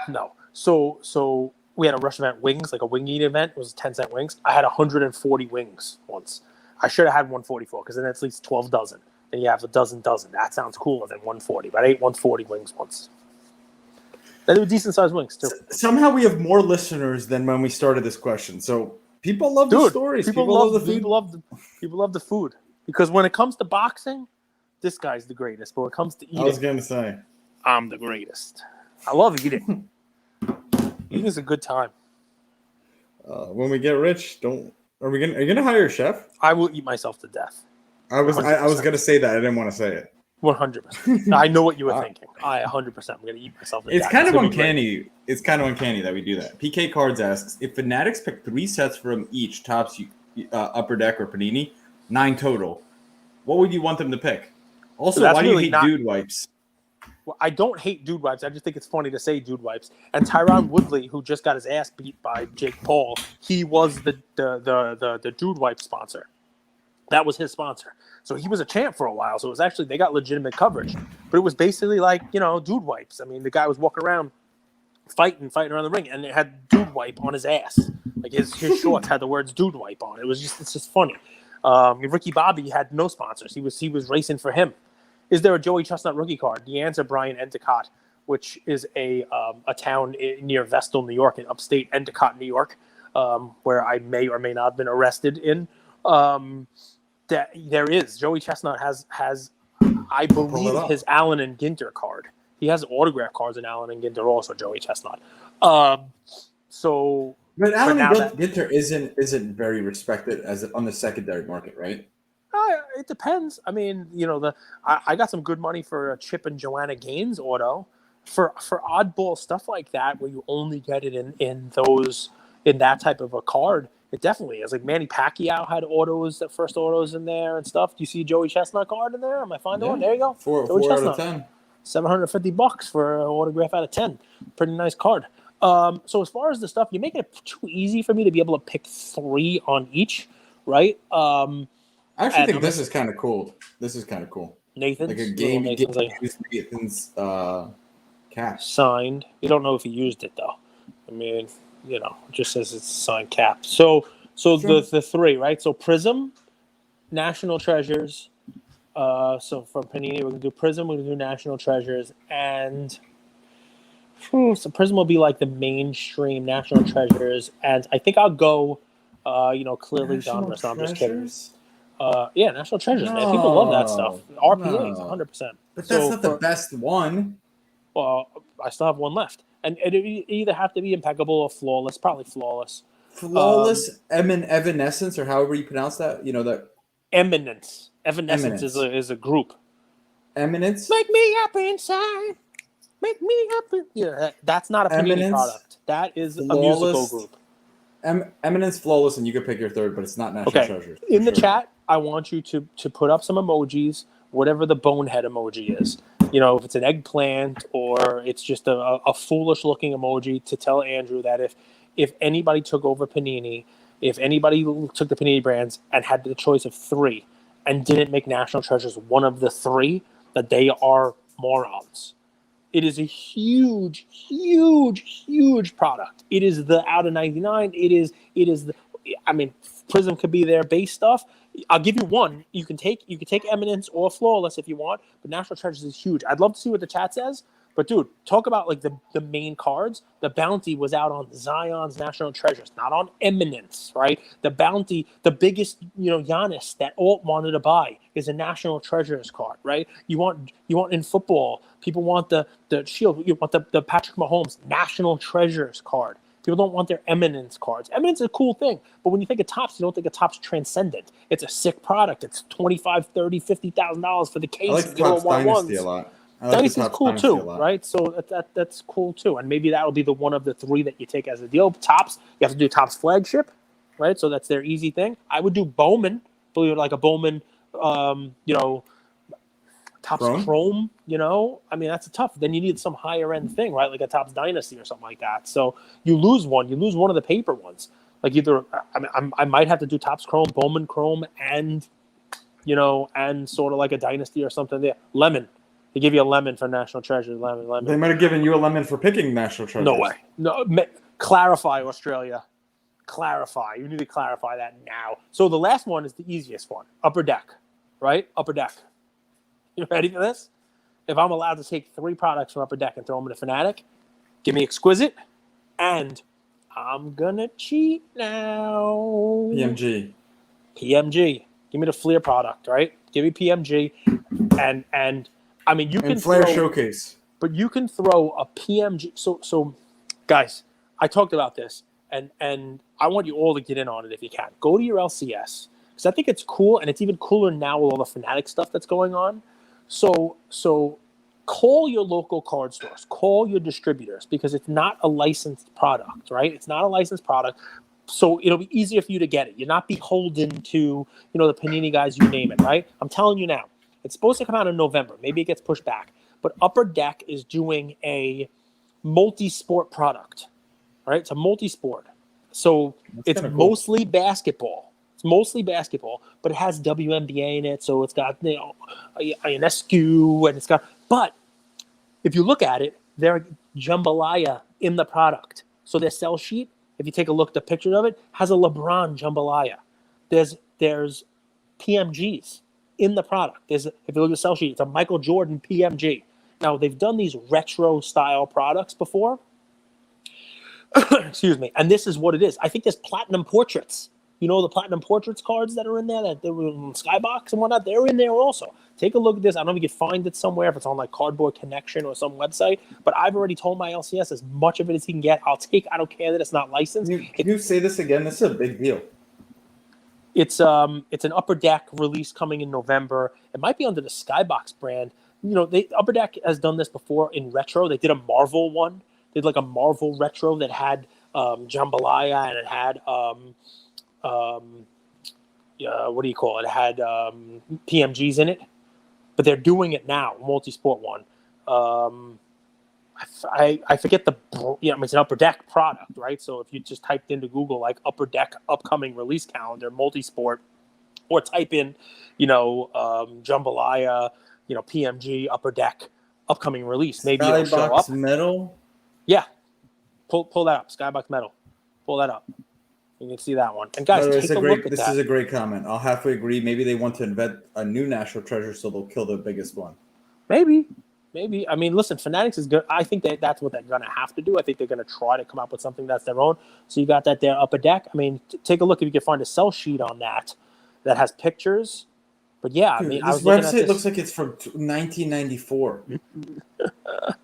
B: No. So we had a Rush event wings, like a wing eating event. It was 10-cent wings. I had 140 wings once. I should have had 144 because then it's at least 12 dozen. Then you have a dozen. That sounds cooler than 140. But I ate 140 wings once. They were decent-sized wings, too.
A: Somehow we have more listeners than when we started this question. So people love the stories. People love the food.
B: People love the food. Because when it comes to boxing, this guy's the greatest. But when it comes to eating,
A: I was going to say,
B: I'm the greatest. I love eating. Eating is a good time.
A: When we get rich, are you gonna hire a chef?
B: I will eat myself to death.
A: I was gonna say that. I didn't want to say it.
B: 100%. I know what you were thinking. I 100%. I'm gonna eat myself to death.
A: It's kind of uncanny. It's kind of uncanny that we do that. PK Cards asks if Fanatics pick 3 sets from each Topps, Upper Deck, or Panini, 9 total. What would you want them to pick? Also, why do you hate dude wipes?
B: Well, I don't hate dude wipes. I just think it's funny to say dude wipes. And Tyron Woodley, who just got his ass beat by Jake Paul, he was the dude wipe sponsor. That was his sponsor. So he was a champ for a while. So it was actually, they got legitimate coverage. But it was basically like, dude wipes. I mean, the guy was walking around fighting around the ring, and it had dude wipe on his ass. Like his shorts had the words dude wipe on. It's just funny. Ricky Bobby had no sponsors. He was racing for him. Is there a Joey Chestnut rookie card? The answer, Brian Endicott, which is a town near Vestal, New York, in upstate Endicott, New York, where I may or may not have been arrested in. That there is. Joey Chestnut has I believe, his Allen and Ginter card. He has autograph cards in Allen and Ginter also, Joey Chestnut. But
A: Allen and Ginter isn't very respected on the secondary market, right?
B: It depends. I mean, I got some good money for a Chip and Joanna Gaines auto. For oddball stuff like that, where you only get it in that type of a card, it definitely is. Like Manny Pacquiao had first autos in there and stuff. Do you see Joey Chestnut card in there? Am I finding one? There you go.
A: 4 out of 10.
B: $750 for an autograph out of 10. Pretty nice card. So as far as the stuff, you're making it too easy for me to be able to pick 3 on each, right?
A: I actually think this is kind of cool.
B: Nathan's,
A: like a game Nathan's cap
B: signed. You don't know if he used it though. I mean, it just says it's signed cap. So sure. the 3, right? So Prism, National Treasures. So from Panini, we're gonna do Prism. We're gonna do National Treasures, and so Prism will be like the mainstream National Treasures, and I think I'll go, clearly Donruss. I'm just kidding. National Treasures, man. People love that stuff. RPAs, 100%.
A: But that's not the best one.
B: Well, I still have one left. And it either have to be impeccable or flawless. Probably flawless.
A: Flawless Evanescence, or however you pronounce that. That
B: Eminence. Evanescence is a group.
A: Eminence?
B: Make me happy inside. Make me happy. Yeah, that's not a Panini product. That is flawless, a musical group.
A: Eminence, Flawless, and you can pick your 3rd, but it's not National Treasures.
B: In the chat, I want you to put up some emojis, whatever the bonehead emoji is. If it's an eggplant or it's just a foolish-looking emoji, to tell Andrew that if anybody took over Panini, if anybody took the Panini brands and had the choice of 3 and didn't make National Treasures one of the 3, that they are morons. It is a huge, huge, huge product. It is the out of 99. It is the. I mean, Prism could be their base stuff. I'll give you one. You can take Eminence or Flawless if you want, but National Treasures is huge. I'd love to see what the chat says. But dude, talk about like the main cards. The bounty was out on Zion's National Treasures, not on Eminence, right? The bounty, the biggest, Giannis that Alt wanted to buy is a National Treasures card, right? You want in football, people want the Shield, you want the Patrick Mahomes National Treasures card. People don't want their Eminence cards. Eminence is a cool thing, but when you think of Topps, you don't think of Topps Transcendent. It's a sick product. It's $25,000, $30,000, $50,000 for the case.
A: I like Topps Dynasty a lot. I like
B: Dynasty's
A: the Topps
B: cool
A: Dynasty
B: too,
A: a lot.
B: right? So that's cool too, and maybe that'll be the one of the three that you take as a deal. Topps, you have to do Topps Flagship, right? So that's their easy thing. I would do Bowman, believe it, like a Bowman, Topps Chrome, I mean, that's a tough. Then you need some higher end thing, right? Like a Topps Dynasty or something like that. So you lose one of the paper ones. Like either, I might have to do Topps Chrome, Bowman Chrome, and sort of like a Dynasty or something there. Lemon. They give you a lemon for National Treasure. Lemon.
A: They might have given you a lemon for picking National Treasure.
B: No way. No. Clarify, Australia. Clarify. You need to clarify that now. So the last one is the easiest one. Upper Deck, right? Upper Deck. You ready for this? If I'm allowed to take 3 products from Upper Deck and throw them in a Fanatic, give me Exquisite, and I'm gonna cheat now.
A: PMG.
B: Give me the Fleer product, right? Give me PMG, and I mean you can
A: Flair Showcase,
B: but you can throw a PMG. So, guys, I talked about this, and I want you all to get in on it if you can. Go to your LCS because I think it's cool, and it's even cooler now with all the Fanatic stuff that's going on. So call your local card stores, call your distributors because it's not a licensed product, right? It's not a licensed product. So it'll be easier for you to get it. You're not beholden to, the Panini guys, you name it, right? I'm telling you now. It's supposed to come out in November. Maybe it gets pushed back. But Upper Deck is doing a multi-sport product, right? It's a multi-sport. So it's mostly basketball. It's mostly basketball, but it has WNBA in it. So it's got, Ionescu, and it's got, but if you look at it, there's jambalaya in the product. So their sell sheet, if you take a look at the picture of it, has a LeBron jambalaya. There's PMGs in the product. If you look at the sell sheet, it's a Michael Jordan PMG. Now, they've done these retro-style products before. Excuse me. And this is what it is. I think there's platinum portraits. The platinum portraits cards that are in there, that they were in Skybox and whatnot, they're in there also. Take a look at this. I don't know if you can find it somewhere, if it's on like Cardboard Connection or some website, but I've already told my LCS as much of it as he can get. I'll take. I don't care that it's not licensed.
A: Can you say this again? This is a big deal.
B: It's an Upper Deck release coming in November. It might be under the Skybox brand. Upper Deck has done this before in retro. They did a Marvel one. They did like a Marvel retro that had jambalaya, and it had what do you call it? It had PMGs in it, but they're doing it now, multi-sport one. I forget it's an Upper Deck product, right? So if you just typed into Google like Upper Deck upcoming release calendar, multi-sport, or type in, jambalaya, PMG Upper Deck upcoming release, maybe it'll show up.
A: Metal.
B: Yeah, pull that up. Skybox Metal, pull that up. You can see that one. And guys, take a look at that.
A: This is a great comment. I'll halfway agree. Maybe they want to invent a new national treasure, so they'll kill the biggest one.
B: Maybe. I mean, listen, Fanatics is good. I think that's what they're going to have to do. I think they're going to try to come up with something that's their own. So you got that there, Upper Deck. I mean, take a look if you can find a sell sheet on that has pictures. But yeah,
A: Dude,
B: I mean,
A: this website looks like it's from 1994.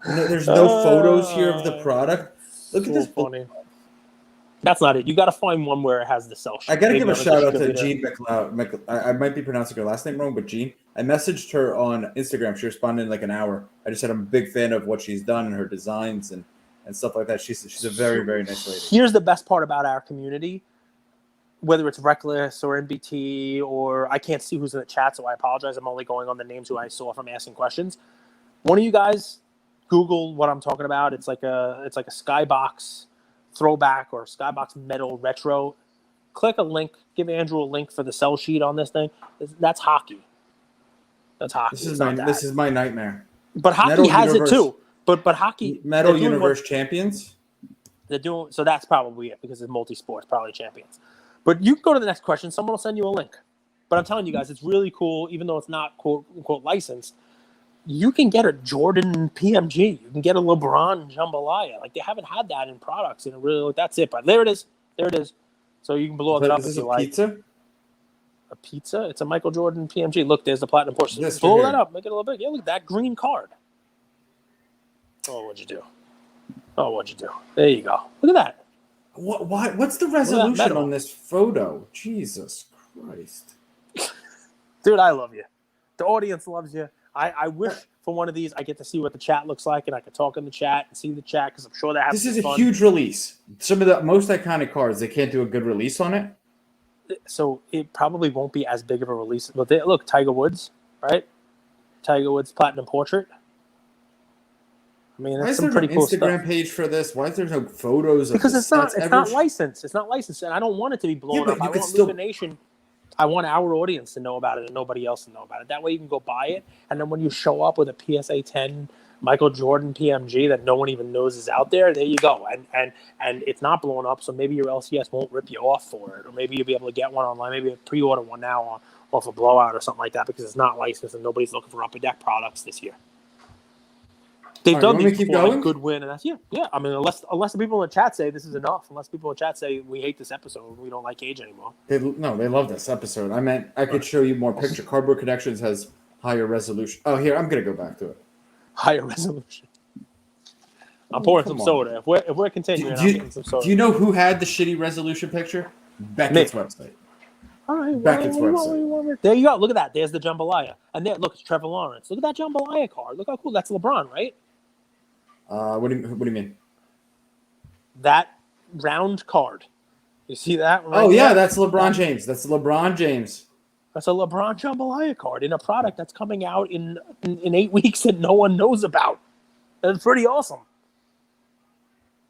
A: There's no photos here of the product. Look at this.
B: Funny. That's not it. You got to find one where it has the cell sheet.
A: I got to give a shout out to Jean McLeod. I might be pronouncing her last name wrong, but Jean. I messaged her on Instagram. She responded in like an hour. I just said I'm a big fan of what she's done and her designs and stuff like that. She's a very, very nice lady.
B: Here's the best part about our community, whether it's Reckless or NBT or I can't see who's in the chat, so I apologize. I'm only going on the names who I saw from asking questions. One of you guys Google what I'm talking about. It's like a Skybox throwback or Skybox Metal retro. Click a link. Give Andrew a link for the sell sheet on this thing. That's hockey. That's hockey.
A: This is my nightmare.
B: But hockey
A: Metal
B: has
A: Universe,
B: it too. But hockey
A: Metal Universe Champions.
B: They're doing so. That's probably it because it's multi-sports, probably champions. But you can go to the next question. Someone will send you a link. But I'm telling you guys, it's really cool, even though it's not quote unquote licensed. You can get a Jordan PMG. You can get a LeBron jambalaya. Like they haven't had that in products, and really, that's it. But there it is. So you can blow that up if you like.
A: Pizza?
B: A pizza? It's a Michael Jordan PMG. Look, there's the platinum portion. Blow that up. Make it a little bit. Yeah, look at that green card. Oh, what'd you do? There you go. Look at that.
A: What's the resolution on this photo? Jesus Christ.
B: Dude, I love you. The audience loves you. I wish for one of these I get to see what the chat looks like, and I could talk in the chat and see the chat, because I'm sure that happens.
A: This is a huge release. Some of the most iconic cards, they can't do a good release on it.
B: So it probably won't be as big of a release. But look, Tiger Woods, right? Tiger Woods Platinum Portrait. I mean, that's some pretty cool stuff.
A: Why is there an Instagram page for this? Why is there no photos?
B: Because it's not licensed. It's not licensed, and I don't want it to be blown up. I want LukaNation. I want our audience to know about it and nobody else to know about it. That way you can go buy it, and then when you show up with a PSA 10 Michael Jordan PMG that no one even knows is out there you go. And it's not blown up, so maybe your LCS won't rip you off for it, or maybe you'll be able to get one online. Maybe pre-order one now off a blowout or something like that, because it's not licensed and nobody's looking for Upper Deck products this year. They've done these before, like good win, and that's yeah. I mean, unless the people in the chat say this is enough, unless people in the chat say we hate this episode, we don't like Cage anymore.
A: They love this episode. I meant I could show you more picture. Cardboard Connections has higher resolution. Oh, here, I'm gonna go back to it.
B: Higher resolution. I'm pouring some soda. If we're continuing, I'm getting some soda.
A: Do you know who had the shitty resolution picture? Beckett's website.
B: All right,
A: Beckett's website.
B: There you go. Look at that. There's the jambalaya, and there, look, it's Trevor Lawrence. Look at that jambalaya card. Look how cool. That's LeBron, right?
A: What do you mean?
B: That round card. You see that?
A: Right there? That's LeBron James. That's LeBron James.
B: That's a LeBron jambalaya card in a product that's coming out in 8 weeks that no one knows about. That's pretty awesome.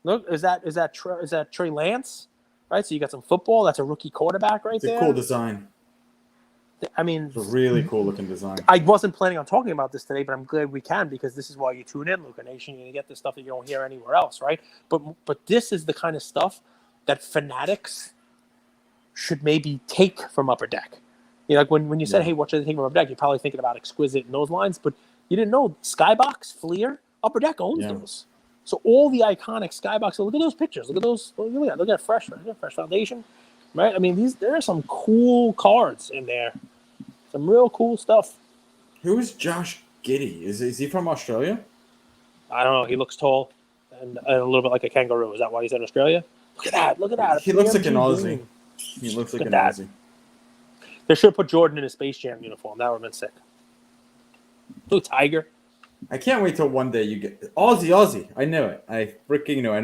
B: Look, is that Trey Lance? Right, so you got some football. That's a rookie quarterback right there.
A: It's a cool design.
B: I mean,
A: it's a really cool looking design.
B: I wasn't planning on talking about this today, but I'm glad we can, because this is why you tune in, LukaNation. You're gonna get the stuff that you don't hear anywhere else, right? But this is the kind of stuff that Fanatics should maybe take from Upper Deck. You know, like when you said, "Hey, what should I take from Upper Deck?" You're probably thinking about Exquisite and those lines, but you didn't know Skybox, Fleer, Upper Deck owns those. So all the iconic Skybox. Look at those pictures. Look at those. Look at Fresh. Right? Fresh Foundation. Right? I mean, there are some cool cards in there. Some real cool stuff.
A: Who is Josh Giddey? Is he from Australia?
B: I don't know. He looks tall and a little bit like a kangaroo. Is that why he's in Australia? Look at that. Look at that.
A: He looks like an Aussie. He looks like an Aussie.
B: They should put Jordan in his Space Jam uniform. That would have been sick. Blue Tiger.
A: I can't wait till one day you get Aussie. I knew it. I freaking know. I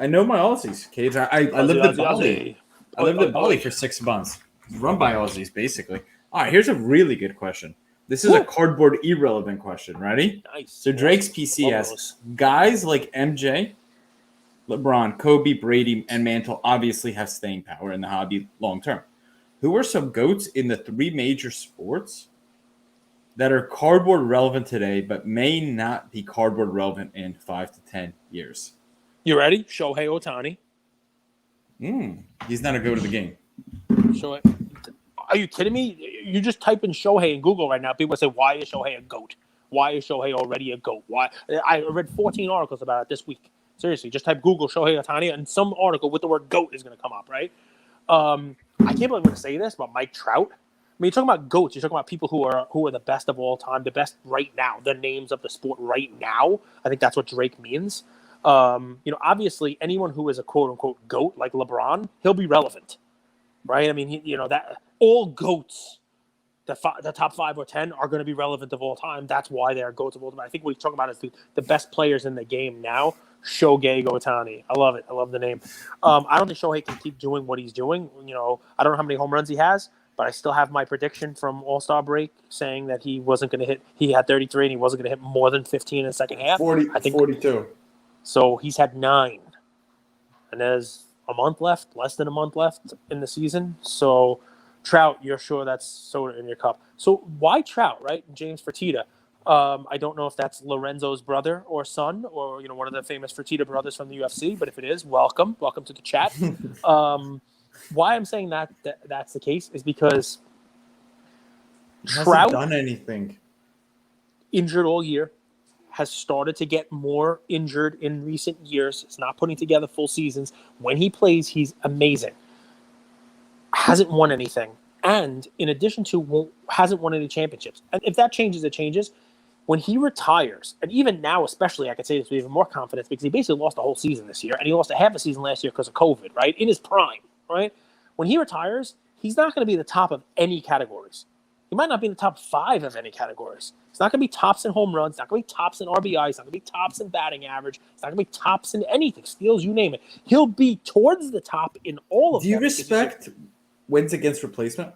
A: know my Aussies. Cage. I lived in Bali. I lived in Bali for 6 months. Run by Aussies, basically. All right, here's a really good question. This is a cardboard irrelevant question. Ready?
B: Nice.
A: So Drake's PC asks, guys like MJ, LeBron, Kobe, Brady, and Mantle obviously have staying power in the hobby long term. Who are some GOATs in the 3 major sports that are cardboard relevant today, but may not be cardboard relevant in 5 to 10 years?
B: You ready? Shohei Ohtani.
A: He's not a GOAT of the game.
B: Shohei. Are you kidding me? You just type in Shohei in Google right now. People say, why is Shohei a GOAT? Why is Shohei already a GOAT? Why? I read 14 articles about it this week. Seriously, just type Google Shohei Ohtani, and some article with the word GOAT is going to come up, right? I can't believe I'm going to say this, but Mike Trout. I mean, you're talking about GOATs. You're talking about people who are the best of all time, the best right now, the names of the sport right now. I think that's what Drake means. Obviously, anyone who is a quote-unquote GOAT, like LeBron, he'll be relevant, right? I mean, that all GOATs, the top 5 or 10, are going to be relevant of all time. That's why they're GOATs of all time. I think what he's talking about is the best players in the game now. Shohei Ohtani. I love it. I love the name. I don't think Shohei can keep doing what he's doing. I don't know how many home runs he has, but I still have my prediction from All-Star break saying that he wasn't going to hit. He had 33 and he wasn't going to hit more than 15 in the second half.
A: 42.
B: So he's had 9. And there's a month left, less than a month left in the season. So Trout, you're sure that's soda in your cup. So why Trout, right? James Fertitta. I don't know if that's Lorenzo's brother or son, or one of the famous Fertitta brothers from the UFC. But if it is, welcome to the chat. Why I'm saying that's the case is because Trout
A: hasn't done anything,
B: injured all year, has started to get more injured in recent years. It's not putting together full seasons. When he plays, he's amazing. Hasn't won anything, and in addition to hasn't won any championships. And if that changes, it changes. when he retires, and even now especially, I could say this with even more confidence because he basically lost the whole season this year, and he lost a half a season last year because of COVID, right? In his prime, right? When he retires, he's not going to be the top of any categories. He might not be in the top 5 of any categories. He's not going to be tops in home runs. He's not going to be tops in RBI. He's not going to be tops in batting average. He's not going to be tops in anything, steals, you name it. He'll be towards the top in all of them.
A: Do you respect wins against replacement?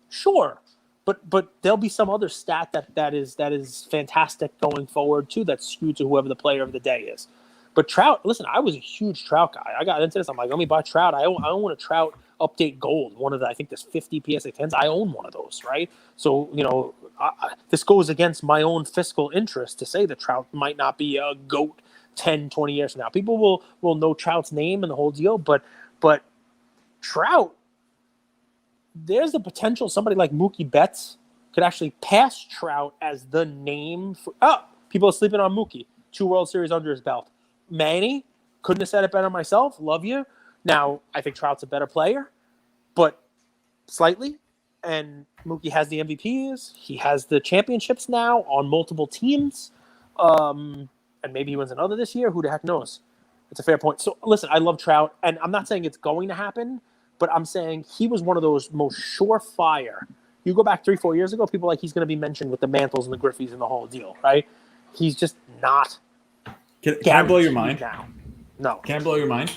B: Sure. But there'll be some other stat that is fantastic going forward, too, that's skewed to whoever the player of the day is. But Trout, listen, I was a huge Trout guy. I got into this. I'm like, let me buy Trout. I own a Trout Update Gold, one of the, I think there's 50 PSA 10s. I own one of those, right? So, this goes against my own fiscal interest to say that Trout might not be a GOAT 10, 20 years from now. People will know Trout's name and the whole deal, but Trout, there's the potential somebody like Mookie Betts could actually pass Trout as the name for. Oh, people are sleeping on Mookie. 2 World Series under his belt. Manny, couldn't have said it better myself. Love you. Now, I think Trout's a better player, but slightly. And Mookie has the MVPs. He has the championships now on multiple teams. And maybe he wins another this year. Who the heck knows? It's a fair point. So, listen, I love Trout. And I'm not saying it's going to happen, but I'm saying he was one of those most surefire. You go back 3-4 years ago, people like he's going to be mentioned with the Mantles and the Griffeys and the whole deal, right? He's just not.
A: Can I blow your mind?
B: Now. No.
A: Can I blow your mind?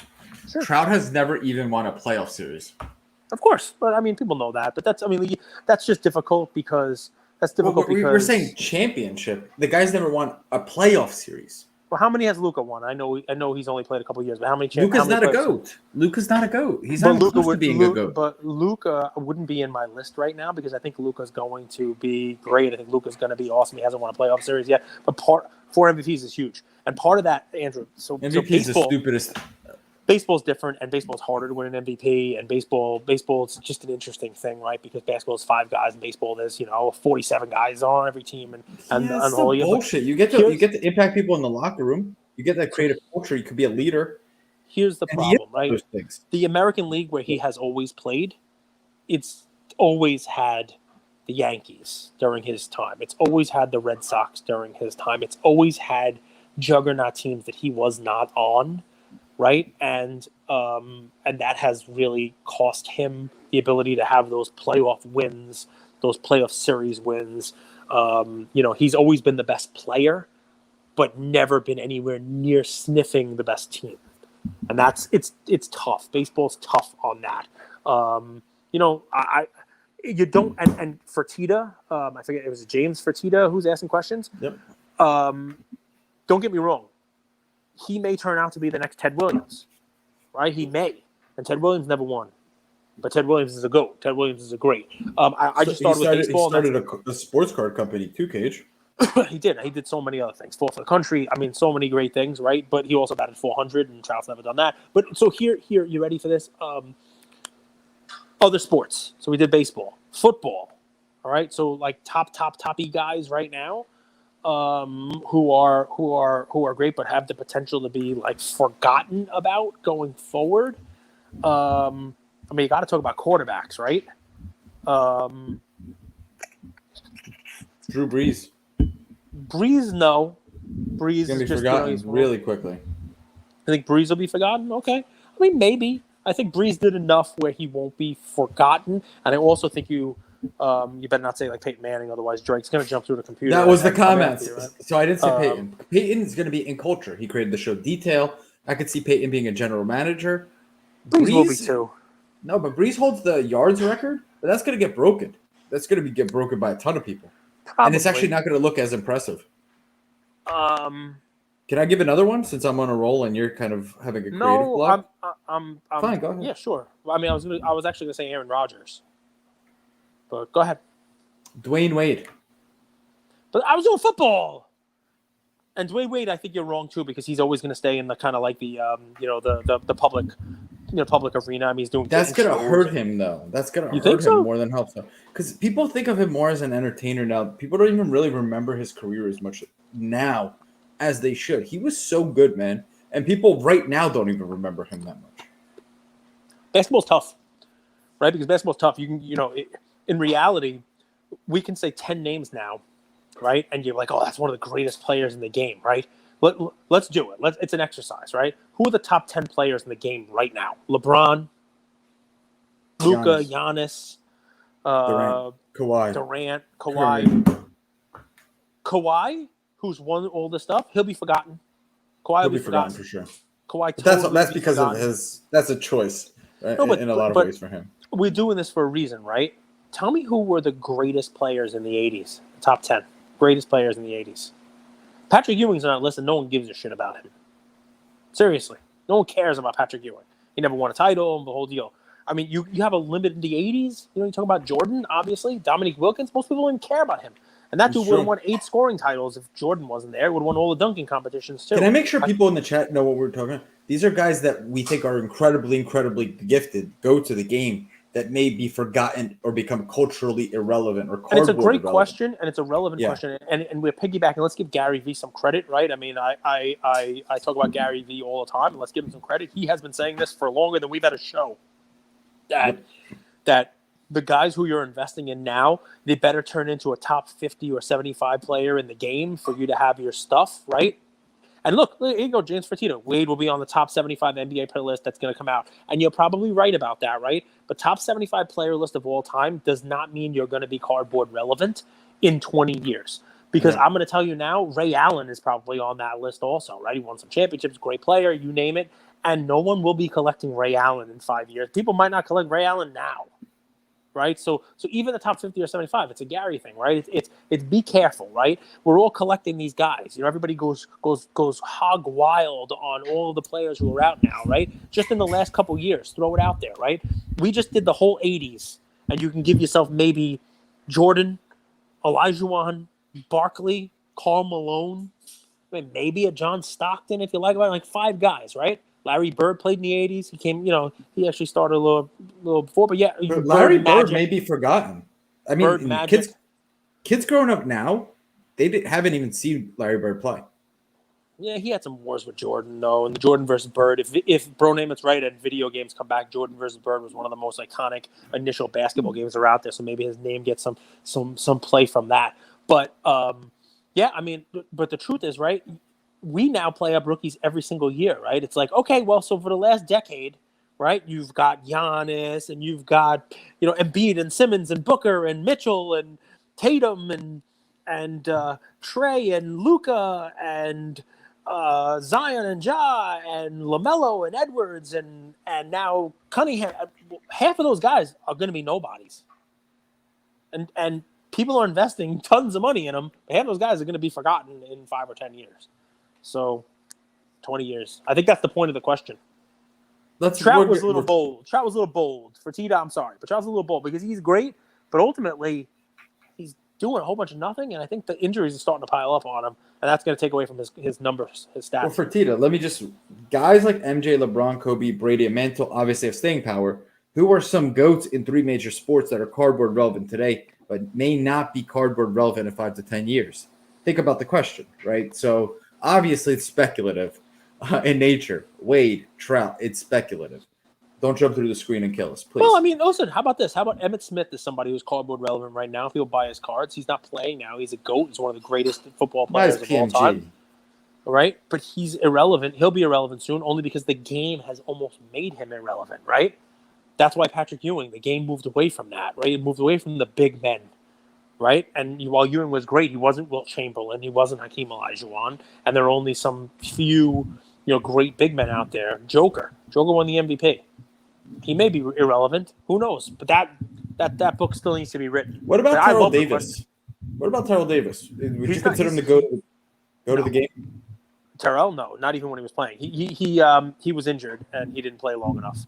B: Sure.
A: Trout has never even won a playoff series.
B: Of course, but I mean, people know that. But that's just difficult because
A: we're saying championship. The guy's never won a playoff series.
B: Well, how many has Luka won? I know he's only played a couple of years, but how many?
A: Luka's not a GOAT. Luka's not a GOAT. He's not supposed to be a GOAT.
B: But Luka wouldn't be in my list right now because I think Luka's going to be great. I think Luka's going to be awesome. He hasn't won a playoff series yet, but 4 MVPs is huge, and part of that, Andrew.
A: MVP is the stupidest.
B: Baseball's different, and baseball's harder to win an MVP. And baseball's just an interesting thing, right? Because basketball is 5 guys, and baseball there's 47 guys on every team, and the whole
A: bullshit. You get to impact people in the locker room. You get that creative culture. You could be a leader.
B: Here's the problem, right? The American League, where he has always played, it's always had the Yankees during his time. It's always had the Red Sox during his time. It's always had juggernaut teams that he was not on. Right, and that has really cost him the ability to have those playoff wins, those playoff series wins. He's always been the best player, but never been anywhere near sniffing the best team, and it's tough. Baseball's tough on that. You don't, and Fertitta, I forget, it was James Fertitta who's asking questions.
A: Yep.
B: Don't get me wrong. He may turn out to be the next Ted Williams, right? He may. And Ted Williams never won. But Ted Williams is a GOAT. Ted Williams is a great. I just started with baseball.
A: He started a sports card company too, Cage.
B: He did. He did so many other things. Fought for the country. I mean, so many great things, right? But he also batted 400, and Trout's never done that. But so here, you ready for this? Other sports. So we did baseball. Football. All right? So like toppy guys right now. Who are great but have the potential to be like forgotten about going forward. You got to talk about quarterbacks, right?
A: Drew Brees.
B: No. Brees
A: is going to be forgotten really quickly.
B: I think Brees will be forgotten. Okay, I mean maybe. I think Brees did enough where he won't be forgotten, and I also think you better not say like Peyton Manning, otherwise Drake's going to jump through the computer.
A: That was the comments. Right? So I didn't say Peyton. Peyton is going to be in culture. He created the show Detail. I could see Peyton being a general manager.
B: Brees will be too.
A: No, but Brees holds the yards record, but that's going to get broken. That's going to get broken by a ton of people. Probably. And it's actually not going to look as impressive. Can I give another one since I'm on a roll and you're kind of having a creative block?
B: I'm
A: fine. Go ahead.
B: Yeah, sure. I mean, I was actually going to say Aaron Rodgers. But go ahead.
A: Dwayne Wade.
B: But I was doing football. And Dwayne Wade, I think you're wrong too, because he's always going to stay in the kind of like the public, public arena. I mean, he's doing.
A: That's going to hurt him though. That's going to hurt him more than help him. Because people think of him more as an entertainer now. People don't even really remember his career as much now as they should. He was so good, man, and people right now don't even remember him that much.
B: Basketball's tough, right? Because basketball's tough. You can, in reality, we can say 10 names now right? And you're like, oh, that's one of the greatest players in the game, right? Let's do it. It's an exercise, right? Who are the top 10 players in the game right now? LeBron, Luka, Giannis,
A: Durant,
B: Kawhi. Kawhi, who's won all this stuff, he'll be forgotten. Kawhi will be forgotten
A: for sure.
B: Kawhi
A: That's because of his. That's a choice in a lot of ways for him.
B: We're doing this for a reason, right? Tell me who were the greatest players in the 80s, top 10 greatest players in the 80s. Patrick Ewing's not listed. No one gives a shit about him. Seriously. No one cares about Patrick Ewing. He never won a title and the whole deal. I mean, you have a limit in the 80s. You talk about Jordan, obviously. Dominique Wilkins. Most people don't even care about him. And that dude would have won 8 scoring titles if Jordan wasn't there. Would have won all the dunking competitions, too.
A: Can I make sure people in the chat know what we're talking about? These are guys that we think are incredibly, incredibly gifted, go to the game, that may be forgotten or become culturally irrelevant or
B: and it's a great question, and it's a relevant question. And we're piggybacking. Let's give Gary Vee some credit, right? I mean, I talk about Gary Vee all the time, and let's give him some credit. He has been saying this for longer than we've had a show. That the guys who you're investing in now, they better turn into a top 50 or 75 player in the game for you to have your stuff, right? And look, here you go, James Fertitta. Wade will be on the top 75 NBA player list that's going to come out. And you're probably right about that, right? But top 75 player list of all time does not mean you're going to be cardboard relevant in 20 years. Because I'm going to tell you now, Ray Allen is probably on that list also, right? He won some championships, great player, you name it. And no one will be collecting Ray Allen in 5 years. People might not collect Ray Allen now. Right, so even the top 50 or 75, it's a Gary thing, right? It's be careful, right? We're all collecting these guys. Everybody goes hog wild on all of the players who are out now, right? Just in the last couple years, throw it out there, right? We just did the whole 80s, and you can give yourself maybe Jordan, Olajuwon, Barkley, Karl Malone, maybe a John Stockton if you like about it, like 5 guys, right? Larry Bird played in the 80s. He came, he actually started a little before, but
A: Larry Bird may be forgotten. I mean, kids growing up now, haven't even seen Larry Bird play.
B: Yeah, he had some wars with Jordan, though, and the Jordan versus Bird. If Bro Namath's right and video games come back, Jordan versus Bird was one of the most iconic initial basketball games that are out there. So maybe his name gets some play from that. But yeah, I mean, but the truth is, right? We now play up rookies every single year, right? It's like, okay, well, so for the last decade, right, you've got Giannis and you've got, Embiid and Simmons and Booker and Mitchell and Tatum and Trey and Luka and Zion and Ja and LaMelo and Edwards and now Cunningham. Half of those guys are going to be nobodies. And people are investing tons of money in them. Half of those guys are going to be forgotten in 5 or 10 years. So, 20 years. I think that's the point of the question. Trout was a little bold. Fertitta, I'm sorry. But Trout was a little bold because he's great, but ultimately he's doing a whole bunch of nothing, and I think the injuries are starting to pile up on him, and that's going to take away from his numbers, his stats.
A: Well, Fertitta, guys like MJ, LeBron, Kobe, Brady, and Mantle obviously have staying power. Who are some GOATs in 3 major sports that are cardboard relevant today, but may not be cardboard relevant in 5 to 10 years? Think about the question, right? So, obviously, it's speculative in nature. Wade, Trout, it's speculative. Don't jump through the screen and kill us, please.
B: Well, I mean, listen, how about this? How about Emmitt Smith is somebody who's cardboard relevant right now? People buy his cards. He's not playing now. He's a GOAT. He's one of the greatest football players of all time. Right? But he's irrelevant. He'll be irrelevant soon only because the game has almost made him irrelevant, right? That's why Patrick Ewing, the game moved away from that, right? It moved away from the big men. Right, and while Ewing was great, he wasn't Wilt Chamberlain, he wasn't Hakeem Olajuwon, and there are only some few, great big men out there. Joker won the MVP. He may be irrelevant, who knows? But that book still needs to be written.
A: What about Terrell Davis? Would you consider him to go to the game?
B: Terrell, no, not even when he was playing. He was injured and he didn't play long enough.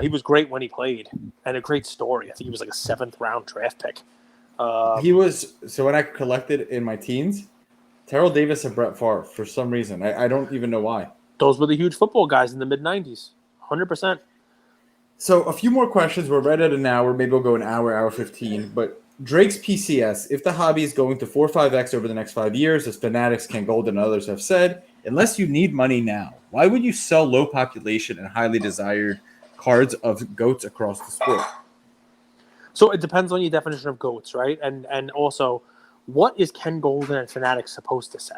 B: He was great when he played, and a great story. I think he was like a 7th round draft pick.
A: When I collected in my teens, Terrell Davis and Brett Favre for some reason. I don't even know why.
B: Those were the huge football guys in the mid-90s. 100%.
A: So a few more questions. We're right at an hour. Maybe we'll go an hour 15. But Drake's PCS, if the hobby is going to 4 or 5x over the next 5 years, as Fanatics, Ken Golden, and others have said, unless you need money now, why would you sell low population and highly desired cards of GOATs across the sport?
B: So it depends on your definition of GOATs, right? And also, what is Ken Golden and Fanatics supposed to say?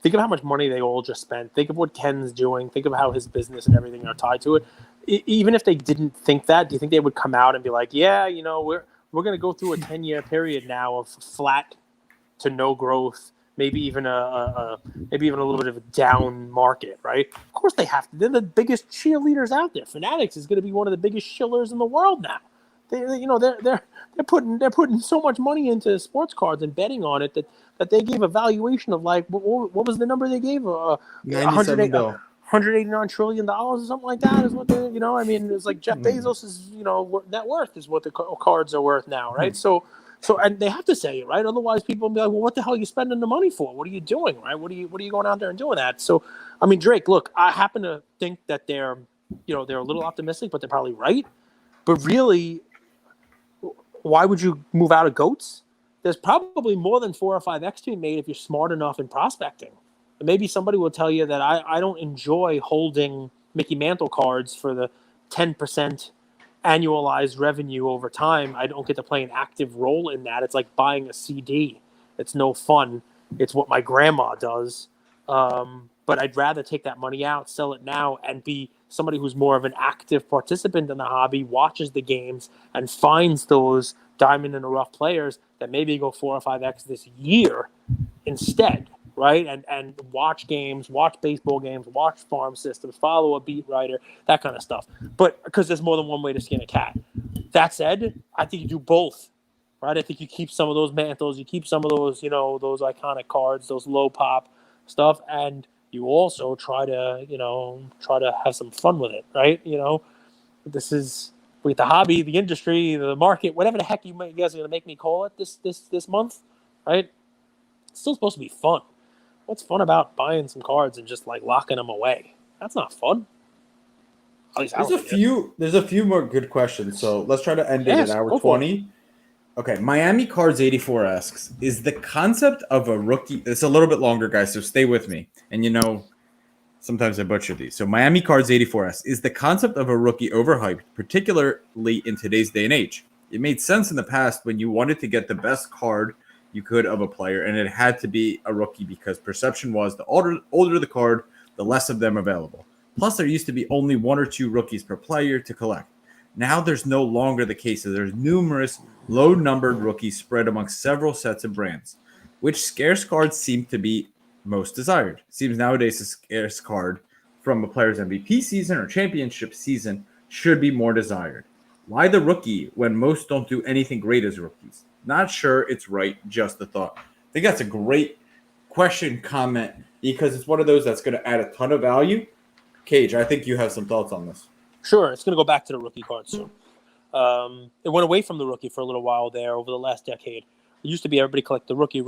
B: Think of how much money they all just spent. Think of what Ken's doing. Think of how his business and everything are tied to it. Even if they didn't think that, do you think they would come out and be like, yeah, we're going to go through a 10-year period now of flat to no growth, maybe even a little bit of a down market, right? Of course they have to. They're the biggest cheerleaders out there. Fanatics is going to be one of the biggest shillers in the world now. They're putting so much money into sports cards and betting on it that they gave a valuation of like what was the number they gave?
A: 97 bill.
B: $189 trillion or something like that is what they, I mean, it's like Jeff Bezos' net worth is what the cards are worth now, right? So and they have to say it, right? Otherwise people will be like, well, what the hell are you spending the money for? What are you doing, right? What are you going out there and doing that? So I mean, Drake, look, I happen to think that they're a little optimistic, but they're probably right. But really, why would you move out of GOATs? There's probably more than 4 or 5x to be made if you're smart enough in prospecting. And maybe somebody will tell you that I don't enjoy holding Mickey Mantle cards for the 10% annualized revenue over time. I don't get to play an active role in that. It's like buying a CD. It's no fun. It's what my grandma does. But I'd rather take that money out, sell it now, and be somebody who's more of an active participant in the hobby, watches the games, and finds those diamond in the rough players that maybe go 4 or 5x this year instead, right? And watch games, watch baseball games, watch farm systems, follow a beat writer, that kind of stuff. But because there's more than one way to skin a cat. That said, I think you do both, right? I think you keep some of those mantles, you keep some of those, those iconic cards, those low pop stuff, and you also try to have some fun with it, right? This is with the hobby, the industry, the market, whatever the heck you guys are going to make me call it this month, right? It's still supposed to be fun. What's fun about buying some cards and just like locking them away? That's not fun. At least
A: There's a few more good questions, so let's try to end it at hour 20. Okay, Miami Cards 84 asks, is the concept of a rookie... It's a little bit longer, guys, so stay with me. And sometimes I butcher these. So Miami Cards 84 asks, is the concept of a rookie overhyped, particularly in today's day and age? It made sense in the past when you wanted to get the best card you could of a player, and it had to be a rookie because perception was the older the card, the less of them available. Plus, there used to be only 1 or 2 rookies per player to collect. Now there's no longer the case. There's numerous low-numbered rookies spread amongst several sets of brands. Which scarce cards seem to be most desired? Seems nowadays a scarce card from a player's MVP season or championship season should be more desired. Why the rookie when most don't do anything great as rookies? Not sure it's right, just a thought. I think that's a great question, comment, because it's one of those that's going to add a ton of value. Cage, I think you have some thoughts on this.
B: Sure, it's going to go back to the rookie cards soon. It went away from the rookie for a little while there over the last decade. It used to be everybody collect the rookie.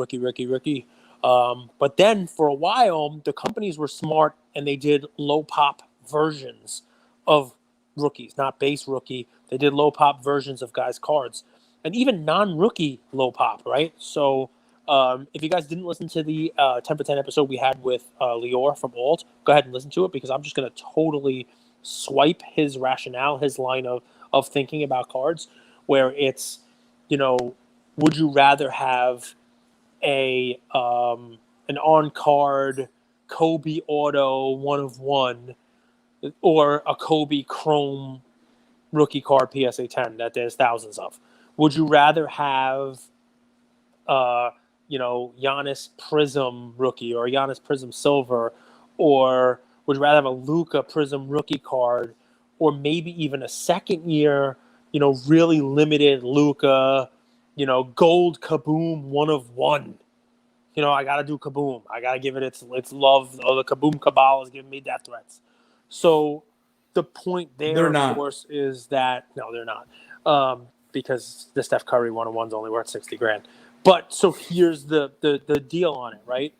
B: But then for a while, the companies were smart and they did low pop versions of rookies, not base rookie. They did low pop versions of guys' cards and even non-rookie low pop, right? So if you guys didn't listen to the 10 for 10 episode we had with Lior from Alt, go ahead and listen to it because I'm just going to totally swipe his rationale, his line of thinking about cards, where it's, would you rather have an on-card Kobe auto 1 of 1 or a Kobe Chrome rookie card PSA 10 that there's thousands of? Would you rather have Giannis Prism rookie or Giannis Prism Silver, or would you rather have a Luka Prism rookie card, or maybe even a second year, really limited Luka, gold Kaboom 1 of 1? I got to do Kaboom. I got to give it its love. Oh, the Kaboom Cabal is giving me death threats. So the point there, of course, is that no, they're not, because the Steph Curry 1 of 1's only worth $60,000. But so here's the deal on it, right?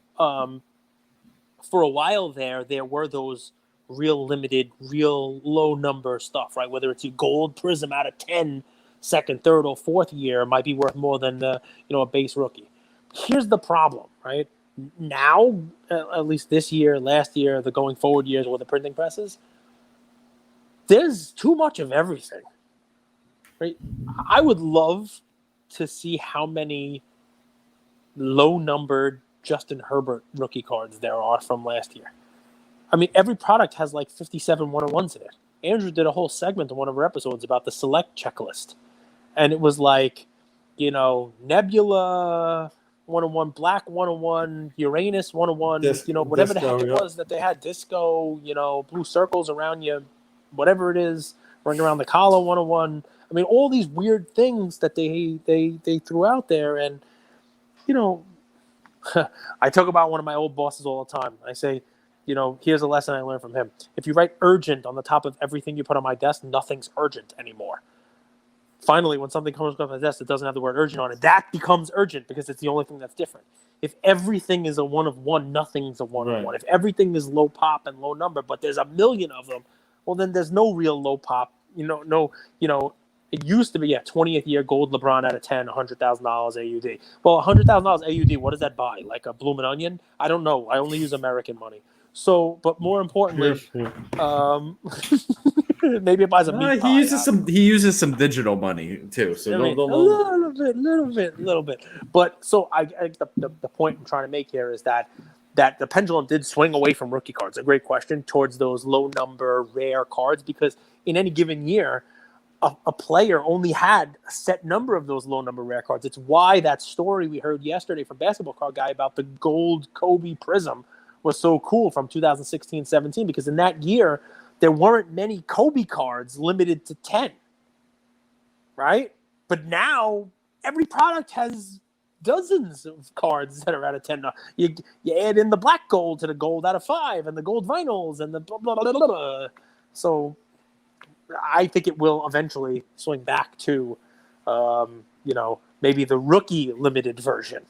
B: For a while there were those real limited, real low number stuff, right? Whether it's a gold Prism out of 10, second, third, or fourth year might be worth more than a base rookie. Here's the problem, right? Now, at least this year, last year, the going forward years with the printing presses, there's too much of everything, right? I would love to see how many low-numbered Justin Herbert rookie cards there are from last year. I mean, every product has like 57 one-on-ones in it. Andrew did a whole segment in one of our episodes about the select checklist. And it was like, Nebula 101, Black 101, Uranus 101, whatever the heck it was that they had, Disco, blue circles around you, whatever it is, running around the collar 101. I mean, all these weird things that they threw out there. And, I talk about one of my old bosses all the time. I say, here's a lesson I learned from him. If you write urgent on the top of everything you put on my desk, nothing's urgent anymore. Finally, when something comes across my desk that doesn't have the word urgent on it, that becomes urgent because it's the only thing that's different. If everything is a one of one, nothing's a one of one. If everything is low pop and low number, but there's a million of them, well, then there's no real low pop. It used to be 20th year gold LeBron out of 10, $100,000 AUD. Well, $100,000 AUD, what does that buy? Like a bloomin' onion? I don't know. I only use American money. So, but more importantly, maybe it buys a meat pie.
A: He uses some digital money too. So
B: a little bit. But so the point I'm trying to make here is that the pendulum did swing away from rookie cards. A great question, towards those low number rare cards, because in any given year, a player only had a set number of those low number rare cards. It's why that story we heard yesterday from Basketball Card Guy about the gold Kobe Prism was so cool from 2016-17, because in that year there weren't many Kobe cards limited to 10, right? But now every product has dozens of cards that are out of 10. You add in the black gold to the gold out of 5 and the gold vinyls and the blah, blah, blah, blah, blah. So I think it will eventually swing back to, maybe the rookie limited version,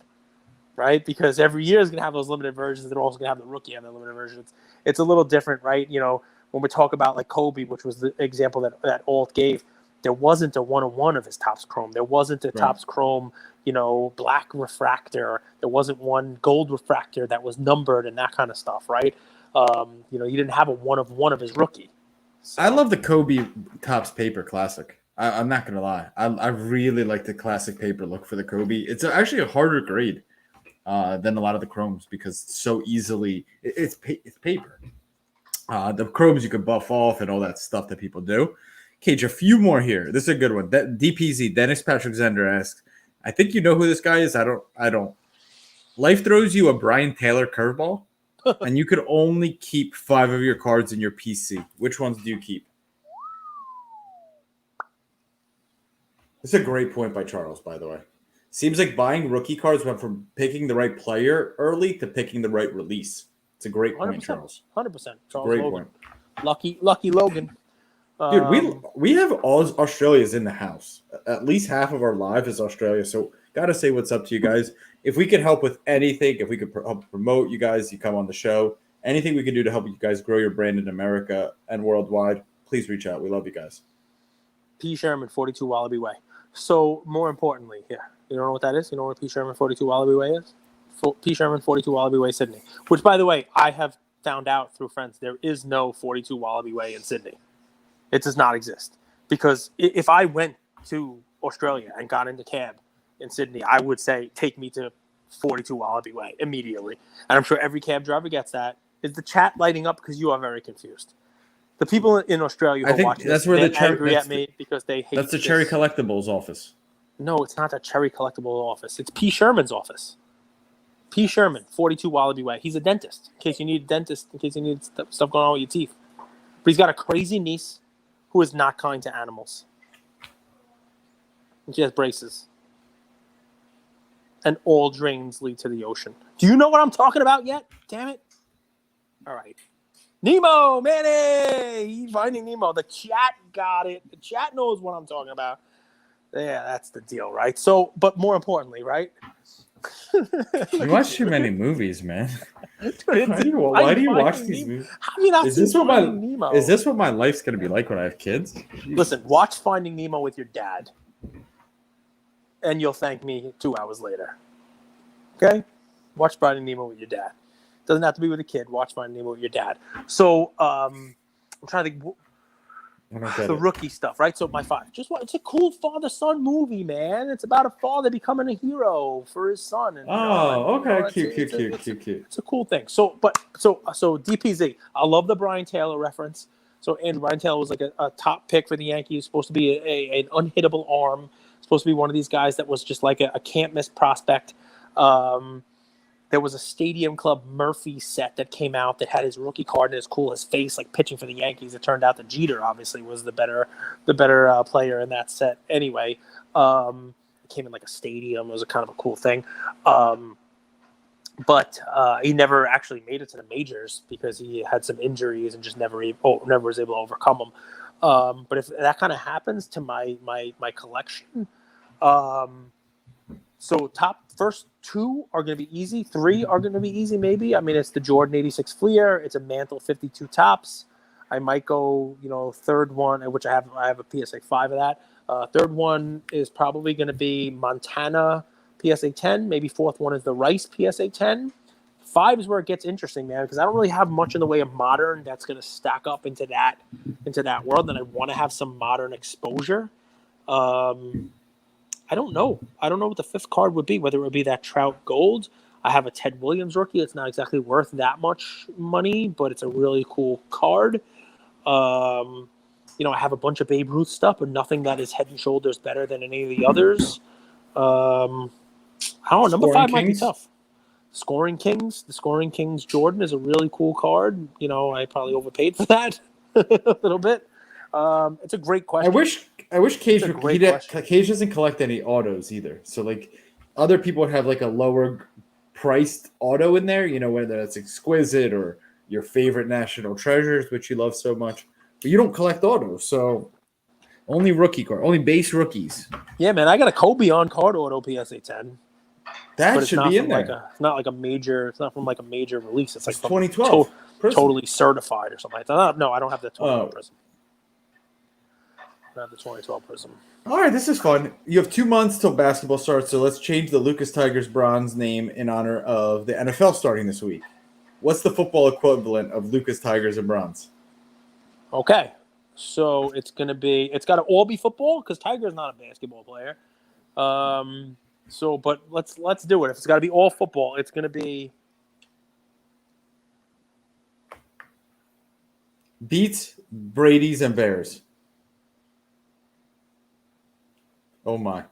B: right? Because every year is going to have those limited versions. They're also going to have the rookie and the limited versions. It's a little different, right? When we talk about like Kobe, which was the example that Alt gave, there wasn't a one-on-one of his Topps Chrome. There wasn't a Topps Chrome, black refractor. There wasn't one gold refractor that was numbered and that kind of stuff, right? You didn't have a one-of-one of his rookie. So. I
A: love the Kobe Topps paper classic. I'm not going to lie. I really like the classic paper look for the Kobe. It's actually a harder grade than a lot of the Chromes because it's so easily it's paper. The Chromes you can buff off and all that stuff that people do. Cage, a few more here. This is a good one. DPZ, Dennis Patrick Zender asks, I think you know who this guy is. I don't. Life throws you a Brian Taylor curveball, and you could only keep 5 of your cards in your PC. Which ones do you keep? This is a great point by Charles, by the way. Seems like buying rookie cards went from picking the right player early to picking the right release. It's a great point,
B: 100%,
A: Charles.
B: 100%. Charles
A: Great
B: Logan.
A: point.
B: Lucky Logan.
A: Dude, we have all Australia's in the house. At least half of our live is Australia. So gotta say what's up to you guys. If we could help with anything, if we could help promote you guys, you come on the show. Anything we can do to help you guys grow your brand in America and worldwide, please reach out. We love you guys.
B: P. Sherman, 42 Wallaby Way. So more importantly, you don't know what that is? You know what P. Sherman 42 Wallaby Way is? P. Sherman 42 Wallaby Way, Sydney. Which, by the way, I have found out through friends, there is no 42 Wallaby Way in Sydney. It does not exist. Because if I went to Australia and got into cab in Sydney, I would say, take me to 42 Wallaby Way immediately. And I'm sure every cab driver gets that. Is the chat lighting up because you are very confused? The people in Australia who are watching
A: that's
B: this,
A: where
B: they're angry at me because they hate
A: That's the Cherry Collectibles office.
B: No, it's not the Cherry Collectibles office. It's P. Sherman's office. P. Sherman, 42 Wallaby Way. He's a dentist, in case you need a dentist, in case you need stuff going on with your teeth. But he's got a crazy niece who is not kind to animals. And she has braces. And all drains lead to the ocean. Do you know what I'm talking about yet? Damn it. All right. Nemo, Manny! Finding Nemo. The chat got it. The chat knows what I'm talking about. Yeah, that's the deal, right? So, but more importantly, right?
A: You watch too many movies, man.
B: Dude,
A: why do you watch these movies? Is this what my life's gonna be like when I have kids?
B: Listen, watch Finding Nemo with your dad, and you'll thank me 2 hours later. Okay? Watch Finding Nemo with your dad. Doesn't have to be with a kid. Watch Finding Nemo with your dad. So, I'm trying to think.
A: I don't get
B: the
A: it.
B: rookie stuff, right? So my father, it's a cool father-son movie, man. It's about a father becoming a hero for his son. And,
A: Okay. Cute.
B: It's a cool thing. So DPZ, I love the Brian Taylor reference. So Andrew Brian Taylor was like a top pick for the Yankees, supposed to be an unhittable arm, supposed to be one of these guys that was just like a can't miss prospect. There was a Stadium Club Murphy set that came out that had his rookie card and his face, like pitching for the Yankees. It turned out that Jeter obviously was the better player in that set. Anyway, it came in like a stadium. It was a kind of a cool thing. But he never actually made it to the majors because he had some injuries and just never was able to overcome them. But if that kind of happens to my collection, so first 2 are going to be easy. 3 are going to be easy, maybe. I mean, it's the Jordan 86 Fleer. It's a Mantle 52 Tops. I might go, third one, which I have a PSA 5 of that. Third one is probably going to be Montana PSA 10. Maybe fourth one is the Rice PSA 10. 5 is where it gets interesting, man, because I don't really have much in the way of modern that's going to stack up into that world, and I want to have some modern exposure. I don't know. I don't know what the 5th card would be, whether it would be that Trout Gold. I have a Ted Williams rookie. It's not exactly worth that much money, but it's a really cool card. I have a bunch of Babe Ruth stuff, but nothing that is head and shoulders better than any of the others. I don't know. Number 5 might be tough. The Scoring Kings Jordan is a really cool card. I probably overpaid for that a little bit. It's a great question.
A: I wish Cage doesn't collect any autos either. So like other people would have like a lower priced auto in there, whether that's exquisite or your favorite national treasures, which you love so much. But you don't collect autos, so only rookie card, only base rookies.
B: Yeah, man, I got a Kobe on card auto PSA 10.
A: That should be in there.
B: It's not like a major. It's not from like a major release. It's like
A: 2012,
B: totally certified or something like that. No, I don't have the 2012 Prism. I have the 2012 Prism.
A: All right, this is fun. You have 2 months till basketball starts, so let's change the Lukas Tigers Brons name in honor of the NFL starting this week. What's the football equivalent of Lukas Tigers and Brons?
B: Okay, so it's got to all be football because Tiger's not a basketball player. But let's do it. If it's got to be all football, it's going to be
A: Beats, Brady's, and Bears. Oh my!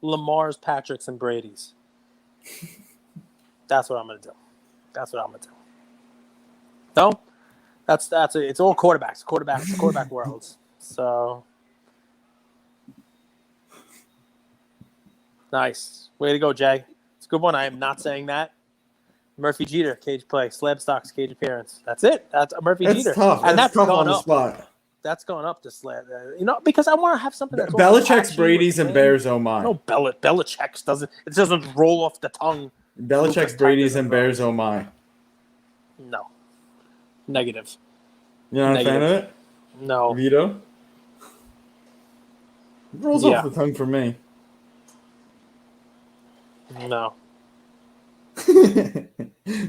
B: Lamar's, Patrick's, and Brady's. That's what I'm going to do. No, that's it. It's all quarterbacks, quarterback worlds. So nice, way to go, Jay. It's a good one. I am not saying that. Murphy Jeter, cage play. Slab Stocks, cage appearance. That's it. That's a Murphy Jeter.
A: Tough.
B: And that's
A: tough
B: gone
A: on the
B: up.
A: spot.
B: That's gone up to slab. Because I want to have something that's
A: Belichick's, Brady's, and Bears. Oh my!
B: No, Belichick's doesn't. It doesn't roll off the tongue.
A: Belichick's, Brady's, and Bears. Oh my!
B: No. Negative.
A: You're not a fan of it?
B: No.
A: Vito? It rolls off the tongue for me.
B: No.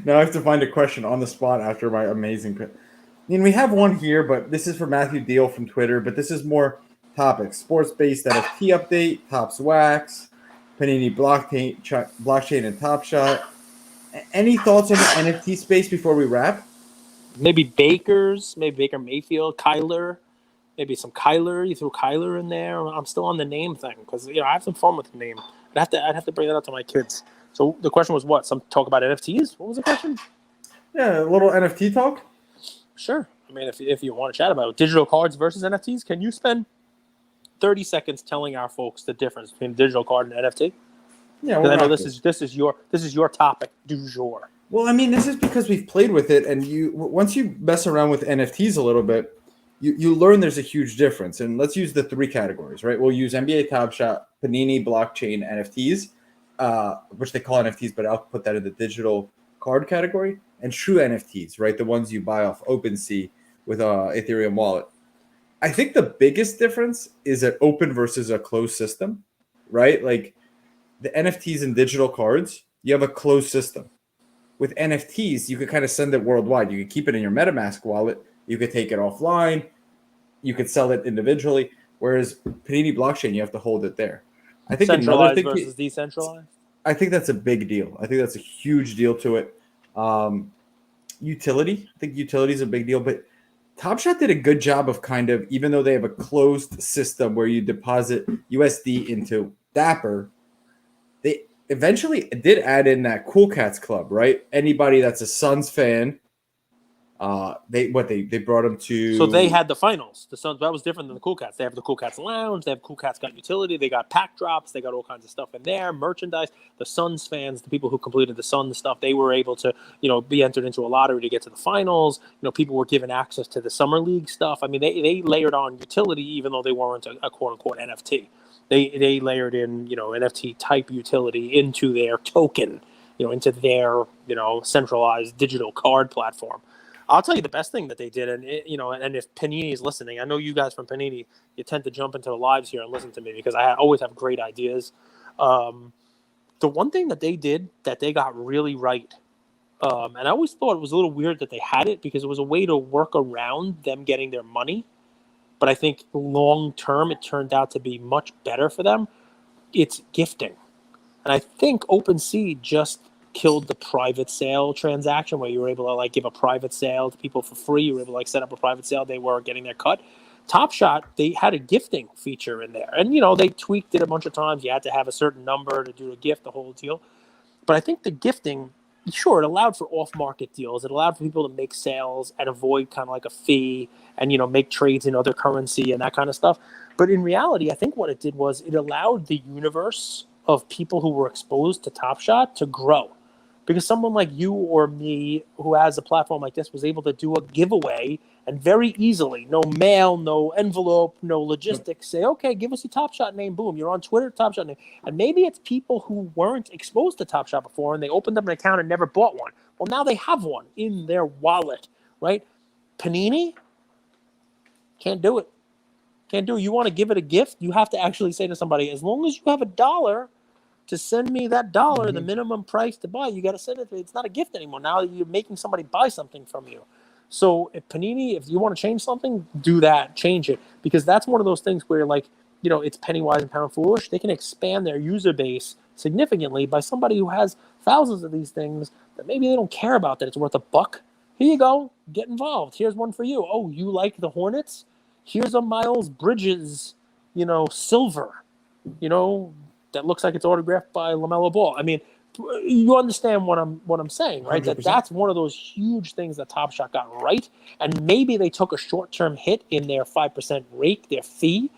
A: Now I have to find a question on the spot after my amazing pick. I mean, we have one here, but this is for Matthew Deal from Twitter, but this is more topics. Sports-based NFT update, Topps Wax, Panini blockchain and Top Shot. Any thoughts on the NFT space before we wrap?
B: Maybe Baker Mayfield, Kyler. Maybe some Kyler. You threw Kyler in there. I'm still on the name thing because I have some fun with the name. I'd have to bring that up to my kids. So the question was what? Some talk about NFTs? What was the question?
A: Yeah, a little NFT talk.
B: Sure. I mean, if you want to chat about it. Digital cards versus NFTs, can you spend 30 seconds telling our folks the difference between a digital card and NFT?
A: Yeah,
B: I know this is your topic du jour.
A: Well, I mean, this is because we've played with it, and once you mess around with NFTs a little bit, you learn there's a huge difference. And let's use the 3 categories, right? We'll use NBA Top Shot, Panini, blockchain, NFTs, which they call NFTs, but I'll put that in the digital card category, and true NFTs, right? The ones you buy off OpenSea with a Ethereum wallet. I think the biggest difference is an open versus a closed system, right? Like the NFTs and digital cards, you have a closed system. with NFTs, you could kind of send it worldwide. You could keep it in your MetaMask wallet. You could take it offline. You could sell it individually. Whereas Panini blockchain, you have to hold it there. I think another
B: Centralized
A: thing
B: versus decentralized.
A: I think that's a big deal. I think that's a huge deal to it. Utility. I think utility is a big deal, but Top Shot did a good job of kind of, even though they have a closed system where you deposit USD into Dapper, they eventually did add in that Cool Cats Club, right? Anybody that's a Suns fan, they brought them to.
B: So they had the finals. The Suns, that was different than the Cool Cats. They have the Cool Cats Lounge. They have Cool Cats got utility. They got pack drops. They got all kinds of stuff in there, merchandise. The Suns fans, the people who completed the Suns stuff, they were able to, be entered into a lottery to get to the finals. People were given access to the summer league stuff. I mean, they layered on utility, even though they weren't a quote unquote NFT. They layered in, NFT type utility into their token, into their, centralized digital card platform. I'll tell you the best thing that they did, and and if Panini is listening, I know you guys from Panini, you tend to jump into the lives here and listen to me because I always have great ideas. The one thing that they did that they got really right, and I always thought it was a little weird that they had it because it was a way to work around them getting their money, but I think long term it turned out to be much better for them. It's gifting, and I think OpenSea just killed the private sale transaction where you were able to give a private sale to people for free. You were able to set up a private sale. They were getting their cut. Top Shot, they had a gifting feature in there. And, they tweaked it a bunch of times. You had to have a certain number to do a gift, the whole deal. But I think the gifting, sure, it allowed for off-market deals. It allowed for people to make sales and avoid kind of like a fee and, make trades in other currency and that kind of stuff. But in reality, I think what it did was it allowed the universe of people who were exposed to Top Shot to grow. Because someone like you or me who has a platform like this was able to do a giveaway and very easily, no mail, no envelope, no logistics, say, okay, give us your Top Shot name, boom, you're on Twitter, Top Shot name. And maybe it's people who weren't exposed to Top Shot before and they opened up an account and never bought one. Well, now they have one in their wallet, right? Panini, can't do it. Can't do it. You want to give it a gift, you have to actually say to somebody, as long as you have $1 to send me that $1, the minimum price to buy, you got to send it. It's not a gift anymore. Now you're making somebody buy something from you. So if Panini, if you want to change something, do that, change it. Because that's one of those things where it's penny wise and pound foolish. They can expand their user base significantly by somebody who has thousands of these things that maybe they don't care about that it's worth $1. Here you go. Get involved. Here's one for you. Oh, you like the Hornets? Here's a Miles Bridges, silver, that looks like it's autographed by LaMelo Ball. I mean, you understand what I'm saying, right?
A: 100%.
B: That's one of those huge things that Top Shot got right. And maybe they took a short-term hit in their 5% rate, their fee,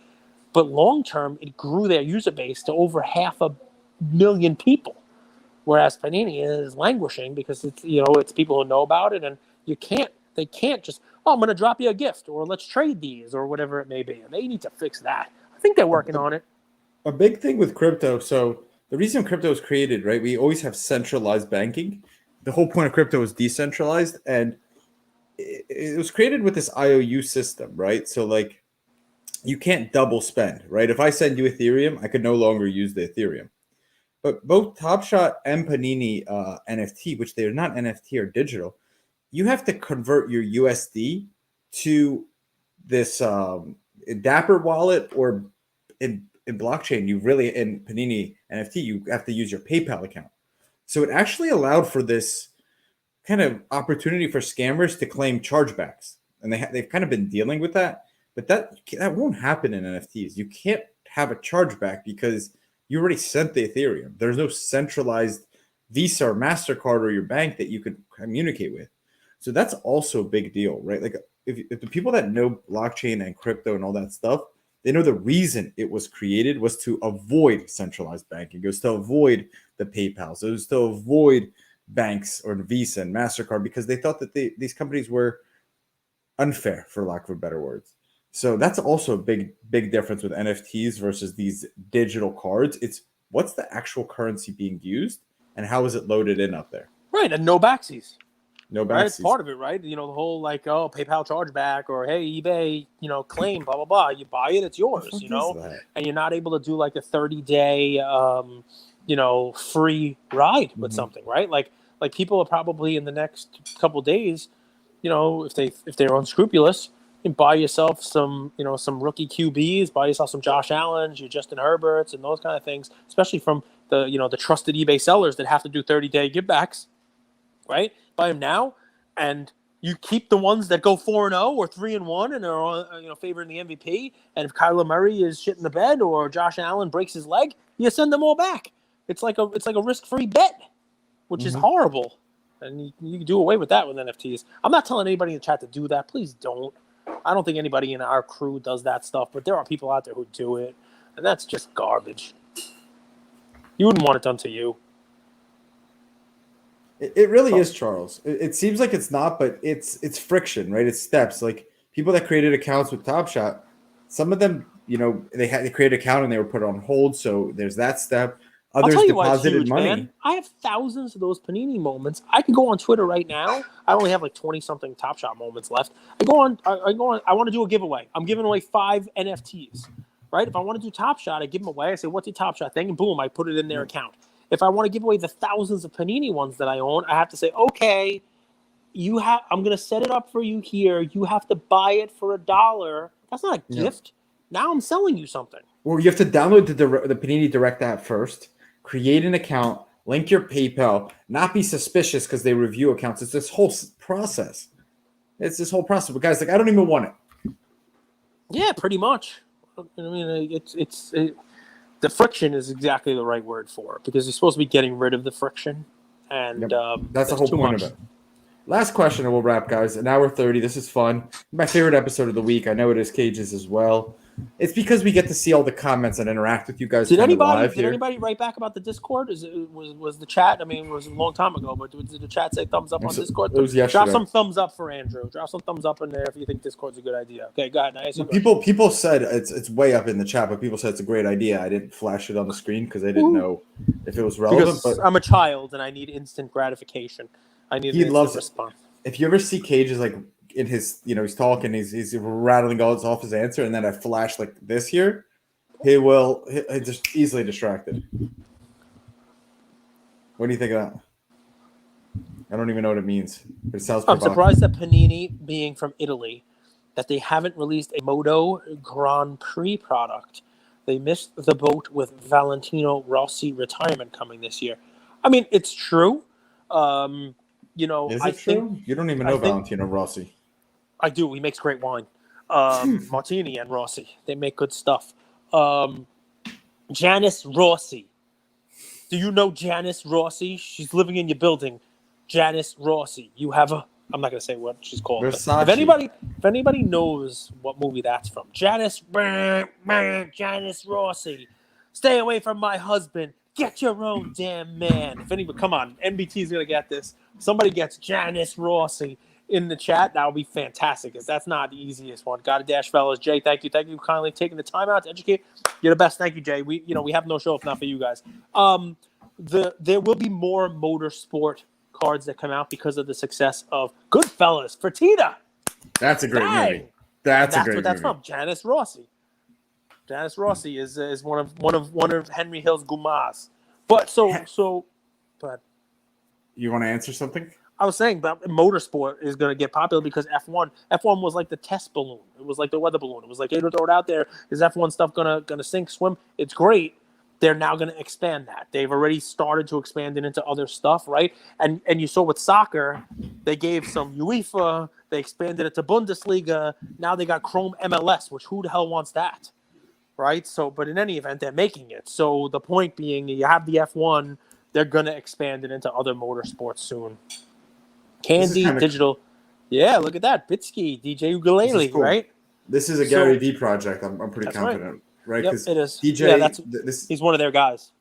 B: but long-term, it grew their user base to over 500,000 people. Whereas Panini is languishing because it's people who know about it, and they can't just, I'm going to drop you a gift, or let's trade these, or whatever it may be. And they need to fix that. I think they're working on it.
A: A big thing with crypto. So the reason crypto was created, right? We always have centralized banking. The whole point of crypto is decentralized, and it was created with this IOU system, right? So you can't double spend, right? If I send you Ethereum, I could no longer use the Ethereum. But both Top Shot and Panini NFT, which they are not NFT or digital, you have to convert your USD to this Dapper wallet, or in blockchain, in Panini NFT, you have to use your PayPal account. So it actually allowed for this kind of opportunity for scammers to claim chargebacks. And they've kind of been dealing with that. But that won't happen in NFTs. You can't have a chargeback because you already sent the Ethereum. There's no centralized Visa or MasterCard or your bank that you could communicate with. So that's also a big deal, right? If the people that know blockchain and crypto and all that stuff, they know the reason it was created was to avoid centralized banking. It was to avoid the PayPal. So it was to avoid banks or Visa and MasterCard because they thought that these companies were unfair, for lack of better words. So that's also a big difference with NFTs versus these digital cards. It's what's the actual currency being used and how is it loaded in up there?
B: Right, and no backsies.
A: No backsies.
B: Right, it's part of it, right? The whole PayPal chargeback, or hey, eBay, claim, blah, blah, blah. You buy it, it's yours, and you're not able to do a 30-day, free ride with something, right? Like people are probably in the next couple days, if they're unscrupulous, you can buy yourself some rookie QBs, buy yourself some Josh Allens, your Justin Herberts, and those kind of things, especially from the trusted eBay sellers that have to do 30-day givebacks, right? Buy them now, and you keep the ones that go 4-0 or 3-1 and are favoring the MVP. And if Kyler Murray is shit in the bed or Josh Allen breaks his leg, you send them all back. It's like a risk-free bet, which is horrible. And you can do away with that with NFTs. I'm not telling anybody in the chat to do that. Please don't. I don't think anybody in our crew does that stuff, but there are people out there who do it, and that's just garbage. You wouldn't want it done to you.
A: It really is, Charles. It seems like it's not, but it's friction, right? It's steps. Like people that created accounts with Top Shot, some of them, they created an account and they were put on hold, so there's that step. Others deposited huge, money. Man.
B: I have thousands of those Panini moments. I can go on Twitter right now. I only have like 20-something Top Shot moments left. I go on. I want to do a giveaway. I'm giving away 5 NFTs, right? If I want to do Top Shot, I give them away. I say, what's your Top Shot thing? And boom, I put it in their account. If I want to give away the thousands of Panini ones that I own, I have to say, okay, I'm going to set it up for you here. You have to buy it for $1. That's not a gift. Now I'm selling you something.
A: Well, you have to download the Panini Direct app first. Create an account, link your PayPal, not be suspicious because they review accounts. It's this whole process. But guys, I don't even want it.
B: Yeah, pretty much. I mean, the friction is exactly the right word for it because you're supposed to be getting rid of the friction. And
A: that's the whole point of it. Last question and we'll wrap, guys. An hour 30. This is fun. My favorite episode of the week. I know it is Cage's as well. It's because we get to see all the comments and interact with you guys.
B: Did anybody write back about the Discord? Was the chat? I mean, it was a long time ago, but did the chat say thumbs up on Discord?
A: It was yesterday.
B: Drop some thumbs up for Andrew. Drop some thumbs up in there if you think Discord's a good idea. Okay, go ahead.
A: People said it's way up in the chat, but people said it's a great idea. I didn't flash it on the screen because I didn't know if it was relevant.
B: Because I'm a child and I need instant gratification. I need an instant response.
A: If you ever see Cage's like in his, he's talking, he's rattling off his answer, and then I flash like this here, he's just easily distracted. What do you think of that? I don't even know what it means, but it sounds provocative.
B: I'm surprised that Panini, being from Italy, that they haven't released a Moto Grand Prix product. They missed the boat with Valentino Rossi retirement coming this year. I mean, it's true. Is
A: it true? You don't even know Valentino Rossi.
B: I do. He makes great wine. Martini and Rossi. They make good stuff. Janice Rossi. Do you know Janice Rossi? She's living in your building. Janice Rossi. You have I'm not going to say what she's called. If anybody knows what movie that's from. Janice Rossi. Stay away from my husband. Get your own damn man. If anybody, come on. NBT's going to get this. Somebody gets Janice Rossi in the chat, that would be fantastic, because that's not the easiest one. Got a dash, fellas. Jay, thank you kindly for taking the time out to educate. You're the best. Thank you, Jay. We have no show if not for you guys. There will be more motorsport cards that come out because of the success of Goodfellas. Fertitta.
A: That's a great movie. That's a great movie.
B: That's from Janice Rossi. Janice Rossi is one of Henry Hill's Gumas. But
A: you want to answer something?
B: I was saying that motorsport is going to get popular because F1 was like the test balloon. It was like the weather balloon. It was like, hey, throw it out there. Is F1 stuff gonna sink, swim? It's great. They're now going to expand that. They've already started to expand it into other stuff, right? And you saw with soccer, they gave some UEFA. They expanded it to Bundesliga. Now they got Chrome MLS, which who the hell wants that, right? So, but in any event, they're making it. So the point being, you have the F1. They're going to expand it into other motorsports soon. Candy, digital. Yeah, look at that. Bitsky, DJ Ukulele, cool. Right?
A: This is a Gary V project. I'm pretty confident, right?
B: Yep, it is.
A: DJ,
B: he's one of their guys.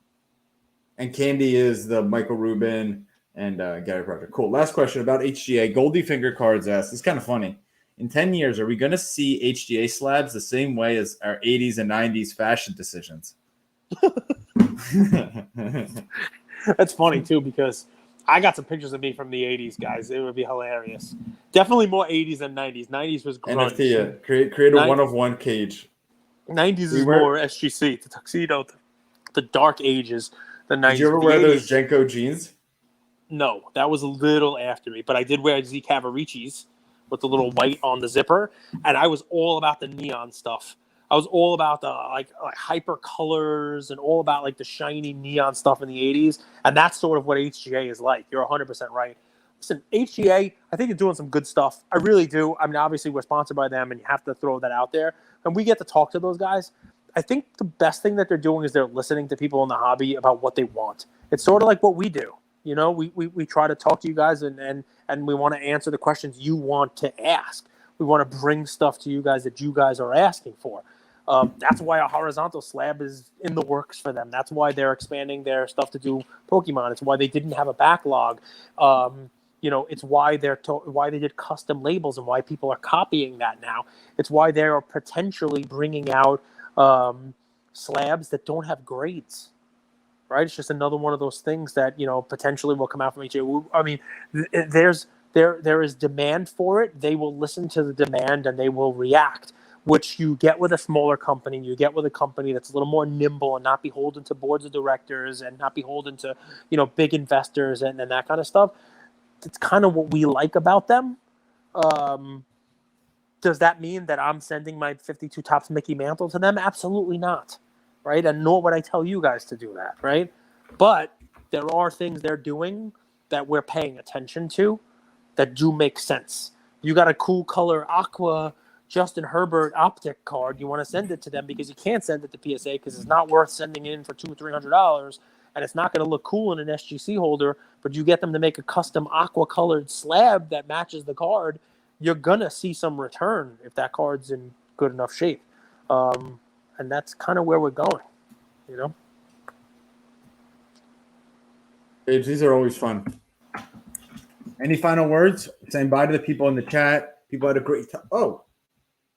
A: And Candy is the Michael Rubin and Gary project. Cool. Last question about HGA. Goldie Finger Cards asks, it's kind of funny. In 10 years, are we going to see HGA slabs the same way as our 80s and 90s fashion decisions?
B: That's funny, too, because I got some pictures of me from the 80s, guys. It would be hilarious. Definitely more 80s than 90s. 90s was grunge.
A: NFT, create a one-of-one Cage.
B: 90s is more SGC, the tuxedo, the dark ages. The 90s.
A: Did you ever wear those Jenko jeans?
B: No, that was a little after me, but I did wear Z Cavaricis with the little white on the zipper, and I was all about the neon stuff. I was all about the like hyper colors and all about like the shiny neon stuff in the 80s, and that's sort of what HGA is like. You're 100% right. Listen, HGA, I think you're doing some good stuff. I really do. I mean, obviously we're sponsored by them, and you have to throw that out there, and we get to talk to those guys. I think the best thing that they're doing is they're listening to people in the hobby about what they want. It's sort of like what we do. You know, we try to talk to you guys and we want to answer the questions you want to ask. We want to bring stuff to you guys that you guys are asking for. That's why a horizontal slab is in the works for them. That's why they're expanding their stuff to do Pokemon. It's why they didn't have a backlog. You know, it's why why they did custom labels and why people are copying that now. It's why they are potentially bringing out slabs that don't have grades. Right, it's just another one of those things that, you know, potentially will come out from HGA. I mean, there is demand for it. They will listen to the demand and they will react, which you get with a smaller company. You get with a company that's a little more nimble and not beholden to boards of directors and not beholden to, you know, big investors and that kind of stuff. It's kind of what we like about them. Does that mean that I'm sending my 52 Topps Mickey Mantle to them? Absolutely not. Right? And nor would I tell you guys to do that, right? But there are things they're doing that we're paying attention to that do make sense. You got a cool color aqua Justin Herbert optic card. You want to send it to them because you can't send it to PSA because it's not worth sending in for $200 or $300, and it's not going to look cool in an SGC holder. But you get them to make a custom aqua colored slab that matches the card. You're gonna see some return if that card's in good enough shape. And that's kind of where we're going, you know?
A: Babes, these are always fun. Any final words? Saying bye to the people in the chat. People had a great time. Oh,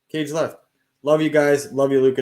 A: Cage left. Love you guys. Love you, Lukas.